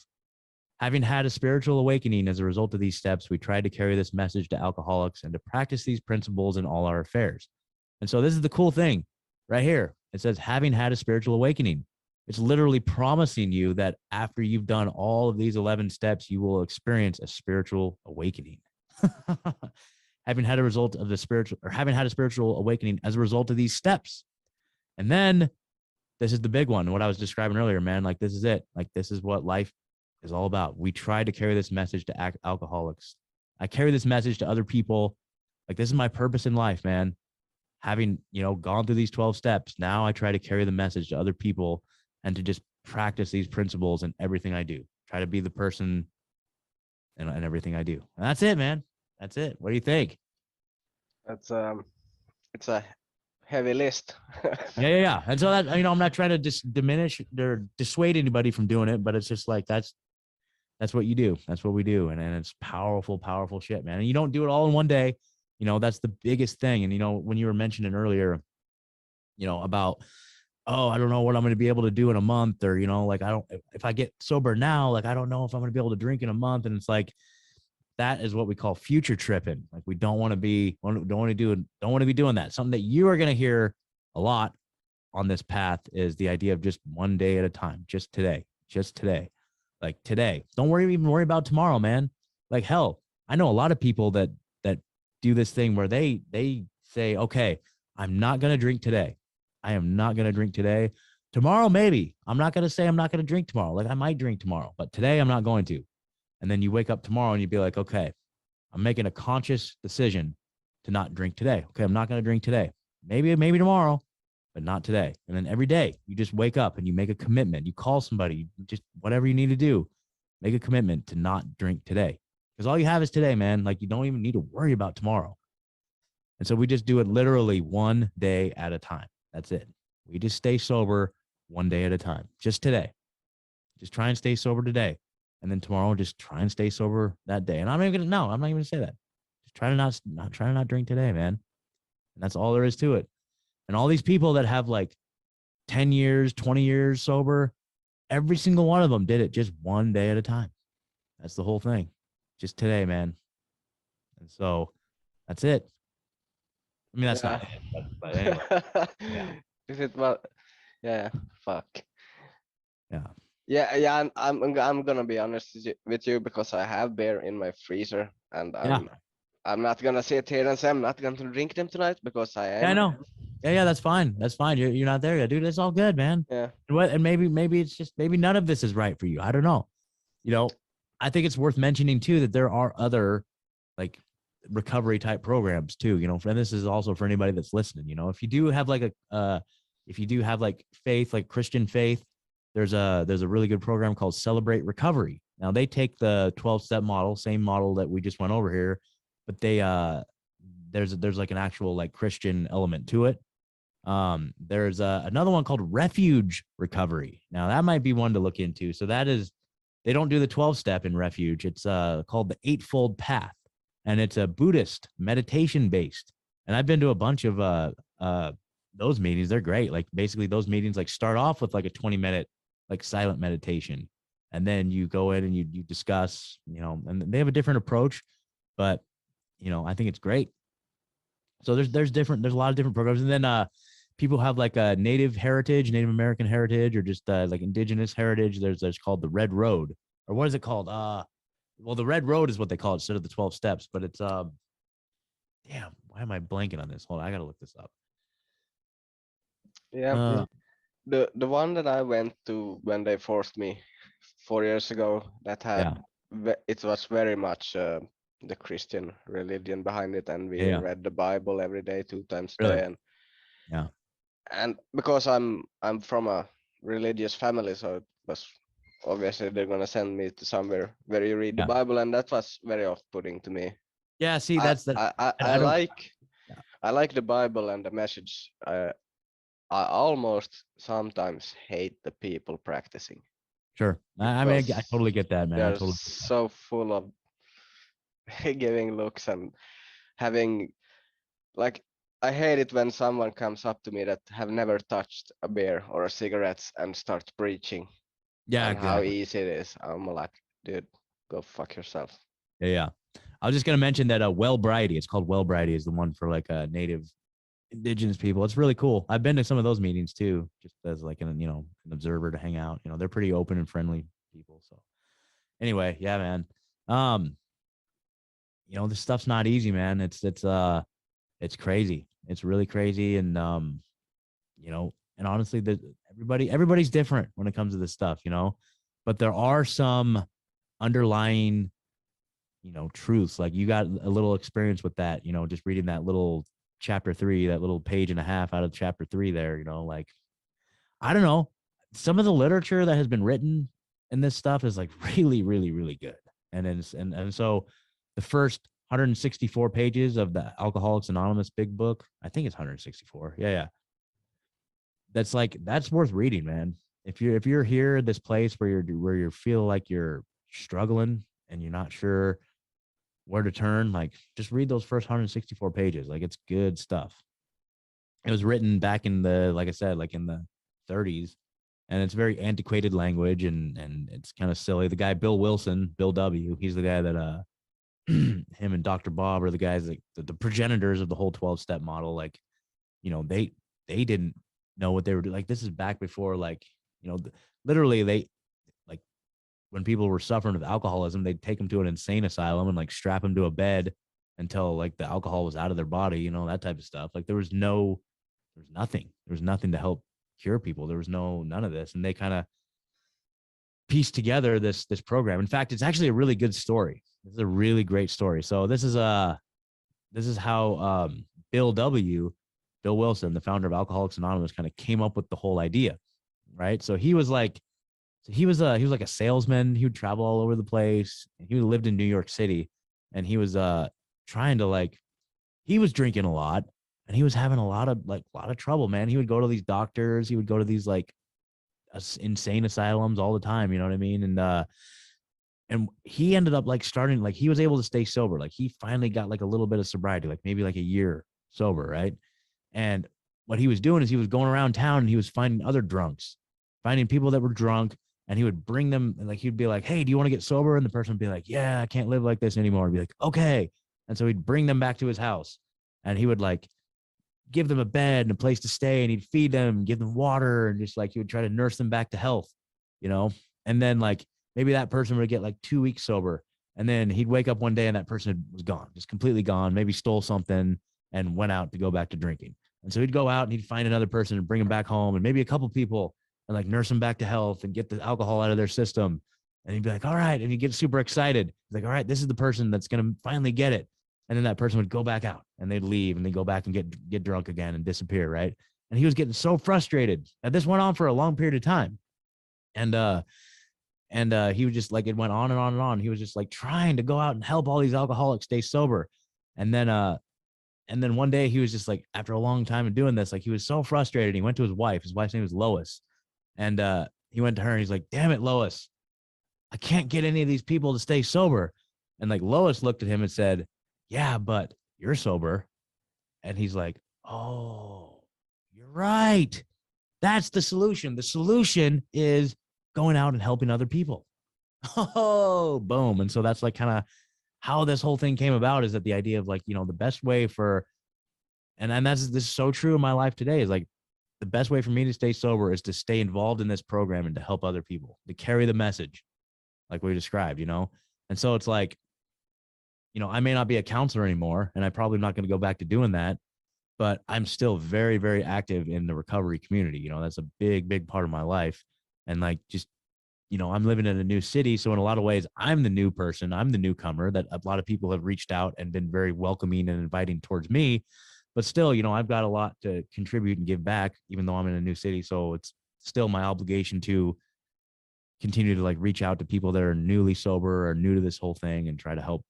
having had a spiritual awakening as a result of these steps, we tried to carry this message to alcoholics and to practice these principles in all our affairs. And so this is the cool thing right here. It says, having had a spiritual awakening. It's literally promising you that after you've done all of these 11 steps, you will experience a spiritual awakening. having had a spiritual awakening as a result of these steps. And then this is the big one, what I was describing earlier, man. Like, this is it. Like, this is what life is all about. We try to carry this message to alcoholics. I carry this message to other people. Like, this is my purpose in life, man. Having, gone through these 12 steps, now I try to carry the message to other people and to just practice these principles in everything I do. Try to be the person and everything I do. And that's it, man. That's it. What do you think? That's it's a heavy list. Yeah. And so that, I'm not trying to diminish or dissuade anybody from doing it, but it's just like, that's what you do. That's what we do. And it's powerful, powerful shit, man. And you don't do it all in one day. That's the biggest thing. And, when you were mentioning earlier, about, oh, I don't know what I'm going to be able to do in a month, or, like, if I get sober now, like, I don't know if I'm going to be able to drink in a month. And it's like, that is what we call future tripping. Like, we don't want to be doing that. Something that you are going to hear a lot on this path is the idea of just one day at a time, just today, like today. Don't even worry about tomorrow, man. Like, hell, I know a lot of people that do this thing where they say, okay, I'm not going to drink today. I am not going to drink today. Tomorrow, maybe. I'm not going to say I'm not going to drink tomorrow. Like, I might drink tomorrow, but today I'm not going to. And then you wake up tomorrow and you'd be like, okay, I'm making a conscious decision to not drink today. Okay, I'm not going to drink today. Maybe tomorrow, but not today. And then every day you just wake up and you make a commitment. You call somebody, just whatever you need to do, make a commitment to not drink today. Because all you have is today, man. Like, you don't even need to worry about tomorrow. And so we just do it literally one day at a time. That's it. We just stay sober one day at a time. Just today. Just try and stay sober today. And then tomorrow, just try and stay sober that day. And I'm not even going to say that. Just try to not drink today, man. And that's all there is to it. And all these people that have like 10 years, 20 years sober, every single one of them did it just one day at a time. That's the whole thing. Just today, man. And so that's it. I mean, that's not it, but anyway. Yeah. Is it what? Yeah. Fuck. Yeah. Yeah. I'm gonna be honest with you because I have beer in my freezer, and I'm not gonna sit here and say I'm not gonna drink them tonight because I am. Yeah, I know. Yeah, that's fine. That's fine. You're not there yet, dude. It's all good, man. Yeah. And maybe it's just, maybe none of this is right for you. I don't know. I think it's worth mentioning too that there are other like recovery type programs too. And this is also for anybody that's listening. If you do have like faith, like Christian faith, there's a really good program called Celebrate Recovery. Now they take the 12-step model, same model that we just went over here, but they there's like an actual like Christian element to it. There's another one called Refuge Recovery. Now that might be one to look into. So that is, they don't do the 12-step in Refuge. It's called the Eightfold Path, and it's a Buddhist meditation based. And I've been to a bunch of those meetings. They're great. Like, basically those meetings like start off with like a 20-minute like silent meditation, and then you go in and you discuss, and they have a different approach, but I think it's great. So there's a lot of different programs. And then people have like a Native American heritage, or just like indigenous heritage. There's called the Red Road, or what is it called? Well, the Red Road is what they call it instead of the 12 steps, but it's damn, why am I blanking on this? Hold on, I gotta look this up. Yeah. The one that I went to when they forced me 4 years ago, that had it was very much the Christian religion behind it, and we read the Bible every day, 2 times a day, and because I'm from a religious family, so it was obviously they're gonna send me to somewhere where you read the Bible, and that was very off-putting to me. Yeah, see, I like the Bible and the message. I almost sometimes hate the people practicing. Sure. I mean, I totally get that, man. They're so full of giving looks and having, like, I hate it when someone comes up to me that have never touched a beer or a cigarettes and starts preaching. Yeah, and how easy it is. I'm like, dude, go fuck yourself. Yeah. I was just gonna mention that Wellbriety, it's called Wellbriety, is the one for like native indigenous people. It's really cool. I've been to some of those meetings too, just as like an observer to hang out. They're pretty open and friendly people. So anyway, yeah, man. This stuff's not easy, man. It's crazy. It's really crazy. And and honestly, everybody's different when it comes to this stuff, but there are some underlying, truths. Like you got a little experience with that, just reading that little chapter 3, that little page and a half out of chapter 3 there, like, I don't know. Some of the literature that has been written in this stuff is like really, really, really good. And so the first 164 pages of the Alcoholics Anonymous big book, I think it's 164. Yeah. That's worth reading, man. If you're here, this place where you feel like you're struggling and you're not sure where to turn, like just read those first 164 pages. Like it's good stuff. It was written back in the, like I said, like in the 30s, and it's very antiquated language and it's kind of silly. The guy Bill Wilson, Bill W, he's the guy that him and Dr. Bob are the guys that the progenitors of the whole 12-step model. Like, they didn't know what they were doing. Like this is back before, like, literally they, like, when people were suffering with alcoholism, they'd take them to an insane asylum and like strap them to a bed until like the alcohol was out of their body, that type of stuff. Like there was nothing to help cure people. There was none of this. And they kind of pieced together this program. In fact, it's actually a really good story. This is a really great story. So this is how Bill Wilson, the founder of Alcoholics Anonymous, kind of came up with the whole idea, right? So he was like a salesman. He would travel all over the place. He lived in New York City, and he was trying to he was drinking a lot, and he was having a lot of trouble, man. He would go to these doctors. He would go to these insane asylums all the time. You know what I mean? And he ended up starting, he was able to stay sober. Like he finally got a little bit of sobriety, maybe a year sober, right? And what he was doing is he was going around town and he was finding other drunks, finding people that were drunk, and he would bring them, and he'd be like, "Hey, do you want to get sober?" And the person would be like, "Yeah, I can't live like this anymore." He'd be like, "Okay." And so he'd bring them back to his house, and he would give them a bed and a place to stay, and he'd feed them, give them water, and just he would try to nurse them back to health, And then maybe that person would get 2 weeks sober, and then he'd wake up one day and that person was gone, just completely gone, maybe stole something and went out to go back to drinking. And so he'd go out and he'd find another person and bring him back home, and maybe a couple people, and nurse them back to health and get the alcohol out of their system. And he'd be like, "All right." And he'd get super excited. He's like, "All right, this is the person that's going to finally get it." And then that person would go back out and they'd leave and they'd go back and get drunk again and disappear. Right. And he was getting so frustrated. And this went on for a long period of time. And he was just it went on and on and on. He was just trying to go out and help all these alcoholics stay sober. And then one day he was just after a long time of doing this, he was so frustrated. He went to his wife. His wife's name was Lois. And he went to her and he's like, "Damn it, Lois, I can't get any of these people to stay sober." And Lois looked at him and said, "Yeah, but you're sober." And he's like, "Oh, you're right. That's the solution. The solution is going out and helping other people." Oh, boom. And so that's kind of how this whole thing came about, is that the idea of the best way for, and this is so true in my life today, is the best way for me to stay sober is to stay involved in this program and to help other people, to carry the message like we described, And so it's I may not be a counselor anymore, and I'm probably not going to go back to doing that, but I'm still very, very active in the recovery community. That's a big, big part of my life. And I'm living in a new city. So in a lot of ways, I'm the new person. I'm the newcomer that a lot of people have reached out and been very welcoming and inviting towards me. But still, I've got a lot to contribute and give back, even though I'm in a new city. So it's still my obligation to continue to reach out to people that are newly sober or new to this whole thing, and try to help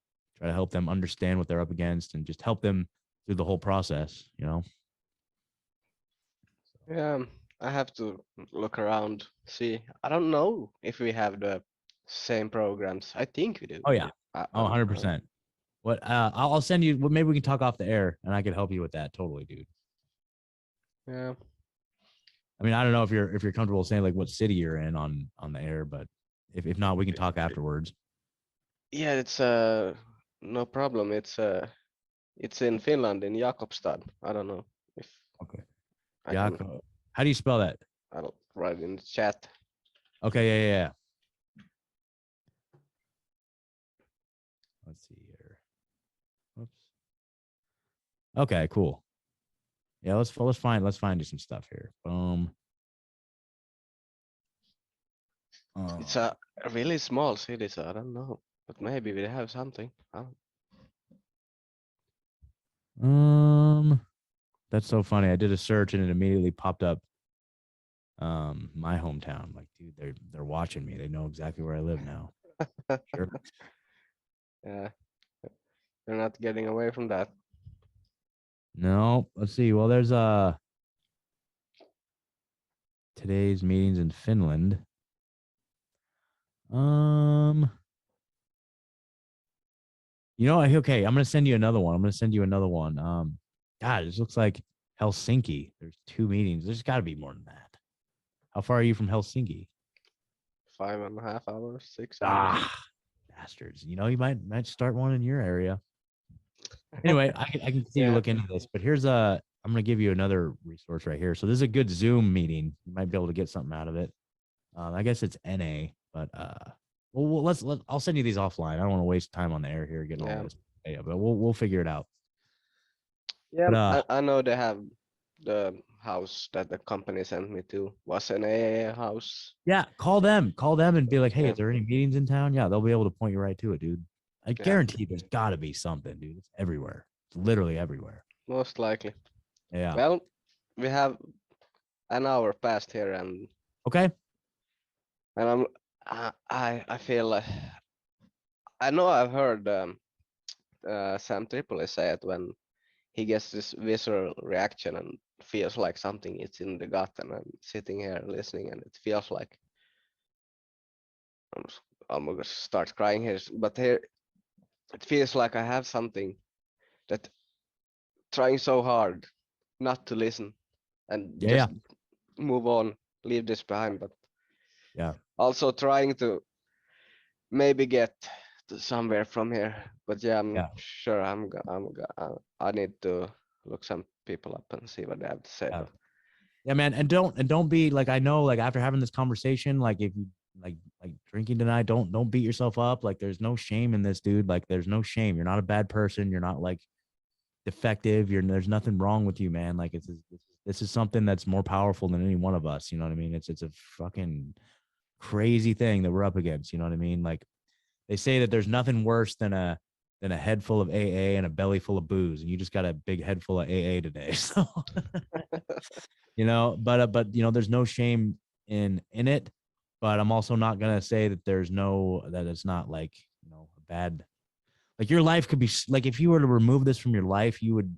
them understand what they're up against and just help them through the whole process, Yeah, I have to look around, see. I don't know if we have the same programs. I think we do. Oh yeah. I Oh, don't know. 100%. What I'll send you, well, maybe we can talk off the air and I can help you with that. Totally, dude. Yeah. I mean, I don't know if you're comfortable saying what city you're in on the air, but if not, we can talk afterwards. Yeah, it's no problem. It's in Finland, in Jakobstad. I don't know if Okay. I Yeah. can, How do you spell that? I'll write it in the chat. Okay. Yeah. Let's see here. Oops. Okay, cool. Yeah, let's find you some stuff here. Boom. It's a really small city, so I don't know. But maybe we have something. That's so funny. I did a search and it immediately popped up my hometown. Like, dude, they're watching me. They know exactly where I live now. Sure. Yeah, you're not getting away from that. No, let's see. Well, there's today's meetings in Finland. You know, okay, I'm gonna send you another one. God, this looks like Helsinki. There's 2 meetings. There's got to be more than that. How far are you from Helsinki? 5.5 hours, 6 hours. Ah, bastards. You know, you might start one in your area. Anyway, I can continue to look into this, but I'm gonna give you another resource right here. So this is a good Zoom meeting. You might be able to get something out of it. I guess it's NA, but well, I'll send you these offline. I don't want to waste time on the air here getting all this. Yeah, but we'll figure it out. Yeah, But, I know they have the house that the company sent me to was an AA house. yeah, call them and be like, hey, Yeah. is there any meetings in town? Yeah, they'll be able to point you right to it, dude. I Yeah. guarantee there's got to be something, dude. It's everywhere. It's literally everywhere. Most likely. Yeah. Well, we have an hour past here, and Okay. and I feel I know I've heard Sam Tripoli say it when he gets this visceral reaction and feels like something is in the gut, and I'm sitting here listening, and it feels like I'm gonna start crying here. But here, it feels like I have something that trying so hard not to listen and just move on, leave this behind, but also trying to maybe get to somewhere from here. But yeah, I'm sure I need to look some people up and see what they have to say. But Yeah, man, and don't be like, I know, like, after having this conversation, like, if you like drinking tonight, don't beat yourself up. Like, there's no shame in this, dude. Like, there's no shame. You're not a bad person. You're not like defective. There's nothing wrong with you, man. Like, this is something that's more powerful than any one of us. You know what I mean? It's a fucking crazy thing that we're up against. You know what I mean? Like, they say that there's nothing worse than a head full of AA and a belly full of booze, and you just got a big head full of AA today. So, you know, but you know, there's no shame in it. But I'm also not gonna say that that it's not, like, you know, a bad. Like, your life could be like, if you were to remove this from your life, you would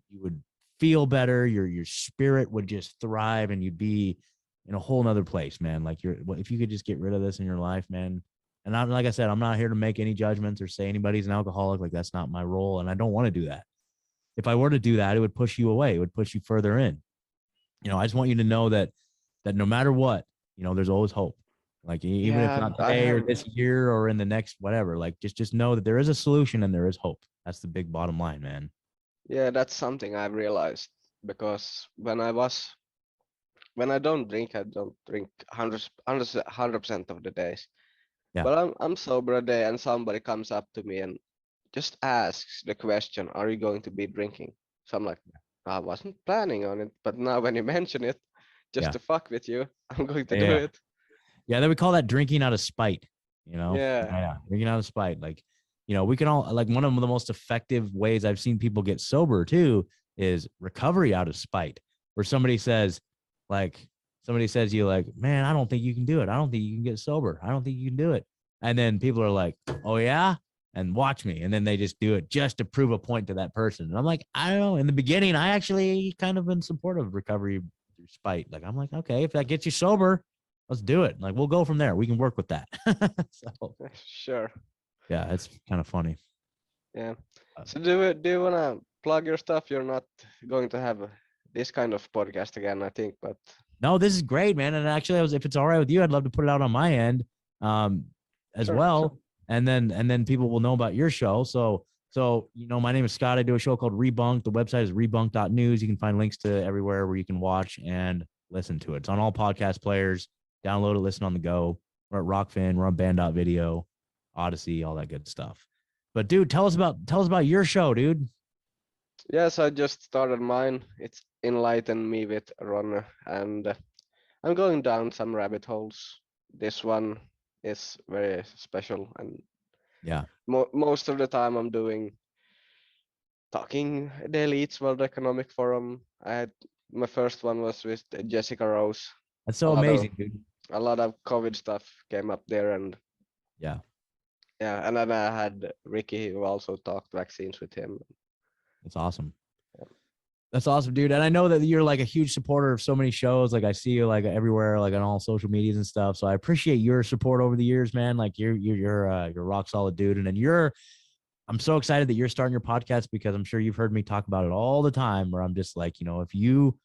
feel better. Your spirit would just thrive, and you'd be in a whole nother place, man. Like, if you could just get rid of this in your life, man. And I'm, like I said, I'm not here to make any judgments or say anybody's an alcoholic. Like, that's not my role, and I don't want to do that. If I were to do that, it would push you away. It would push you further in. You know, I just want you to know that no matter what, you know, there's always hope. Like, even if not today or this year or in the next whatever, like, just know that there is a solution and there is hope. That's the big bottom line, man. yeah, that's something I've realized, because when I don't drink, I don't drink 100% of the days. Yeah. But I'm sober a day, and somebody comes up to me and just asks the question, "Are you going to be drinking?" So I'm like, I wasn't planning on it, but now when you mention it, just to fuck with you, I'm going to do it. Yeah, they would call that drinking out of spite, you know? Yeah. Drinking out of spite. Like, you know, we can all, like, one of the most effective ways I've seen people get sober too is recovery out of spite, where somebody says, you like, man, I don't think you can do it. I don't think you can get sober. I don't think you can do it. And then people are like, oh yeah? And watch me. And then they just do it just to prove a point to that person. And I'm like, I don't know. In the beginning, I actually kind of been supportive of recovery through spite. Like, I'm like, okay, if that gets you sober, let's do it. Like, we'll go from there. We can work with that. So, sure. Yeah, it's kind of funny. Yeah. So do you wanna plug your stuff? You're not going to have this kind of podcast again, I think, but no, this is great, man. And actually, if it's all right with you, I'd love to put it out on my end, as well. Sure. And then people will know about your show. So, you know, my name is Scott. I do a show called Rebunked. The website is rebunked.news. You can find links to everywhere where you can watch and listen to it. It's on all podcast players. Download it, listen on the go. We're at Rockfin. We're on Band.video, Odyssey, all that good stuff. But dude, tell us about your show, dude. Yes, I just started mine. It's Enlighten Me with Ronny, and I'm going down some rabbit holes. This one is very special, and Yeah. most of the time I'm doing talking the elites World Economic Forum. I had my first one was with Jessica Rose. That's A so lot of amazing, dude. a lot of COVID stuff came up there, and Yeah. yeah, and then I had Ricky who also talked vaccines with him. That's awesome. That's awesome, dude. And I know that you're like a huge supporter of so many shows. Like I see you like everywhere, like on all social medias and stuff. So I appreciate your support over the years, man. Like you're a rock solid dude. And then I'm so excited that you're starting your podcast because I'm sure you've heard me talk about it all the time where I'm just like, if you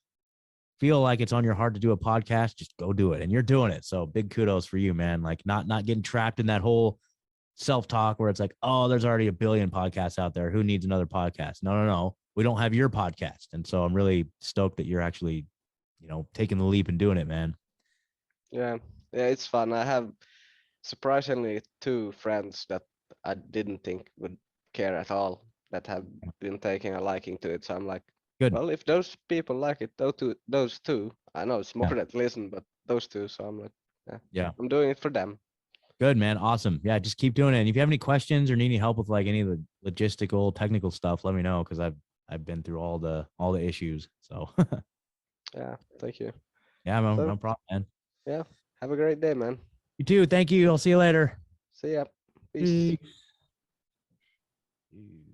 feel like it's on your heart to do a podcast, just go do it. And you're doing it. So big kudos for you, man. Like not getting trapped in that whole self-talk where it's like, oh, there's already a billion podcasts out there. Who needs another podcast? No. We don't have your podcast. And so I'm really stoked that you're actually, taking the leap and doing it, man. Yeah, it's fun. I have surprisingly 2 friends that I didn't think would care at all that have been taking a liking to it. So I'm like, Good. well, if those people like it, those two, I know it's more Yeah. that listen, but those 2. So I'm like, Yeah. I'm doing it for them. Good, man. Awesome. Yeah, just keep doing it. And if you have any questions or need any help with like any of the logistical, technical stuff, let me know because I've been through all the issues. So Yeah, thank you. yeah, So, no problem, man. yeah, have a great day, man. You too. Thank you. I'll see you later. See ya. Peace. Peace.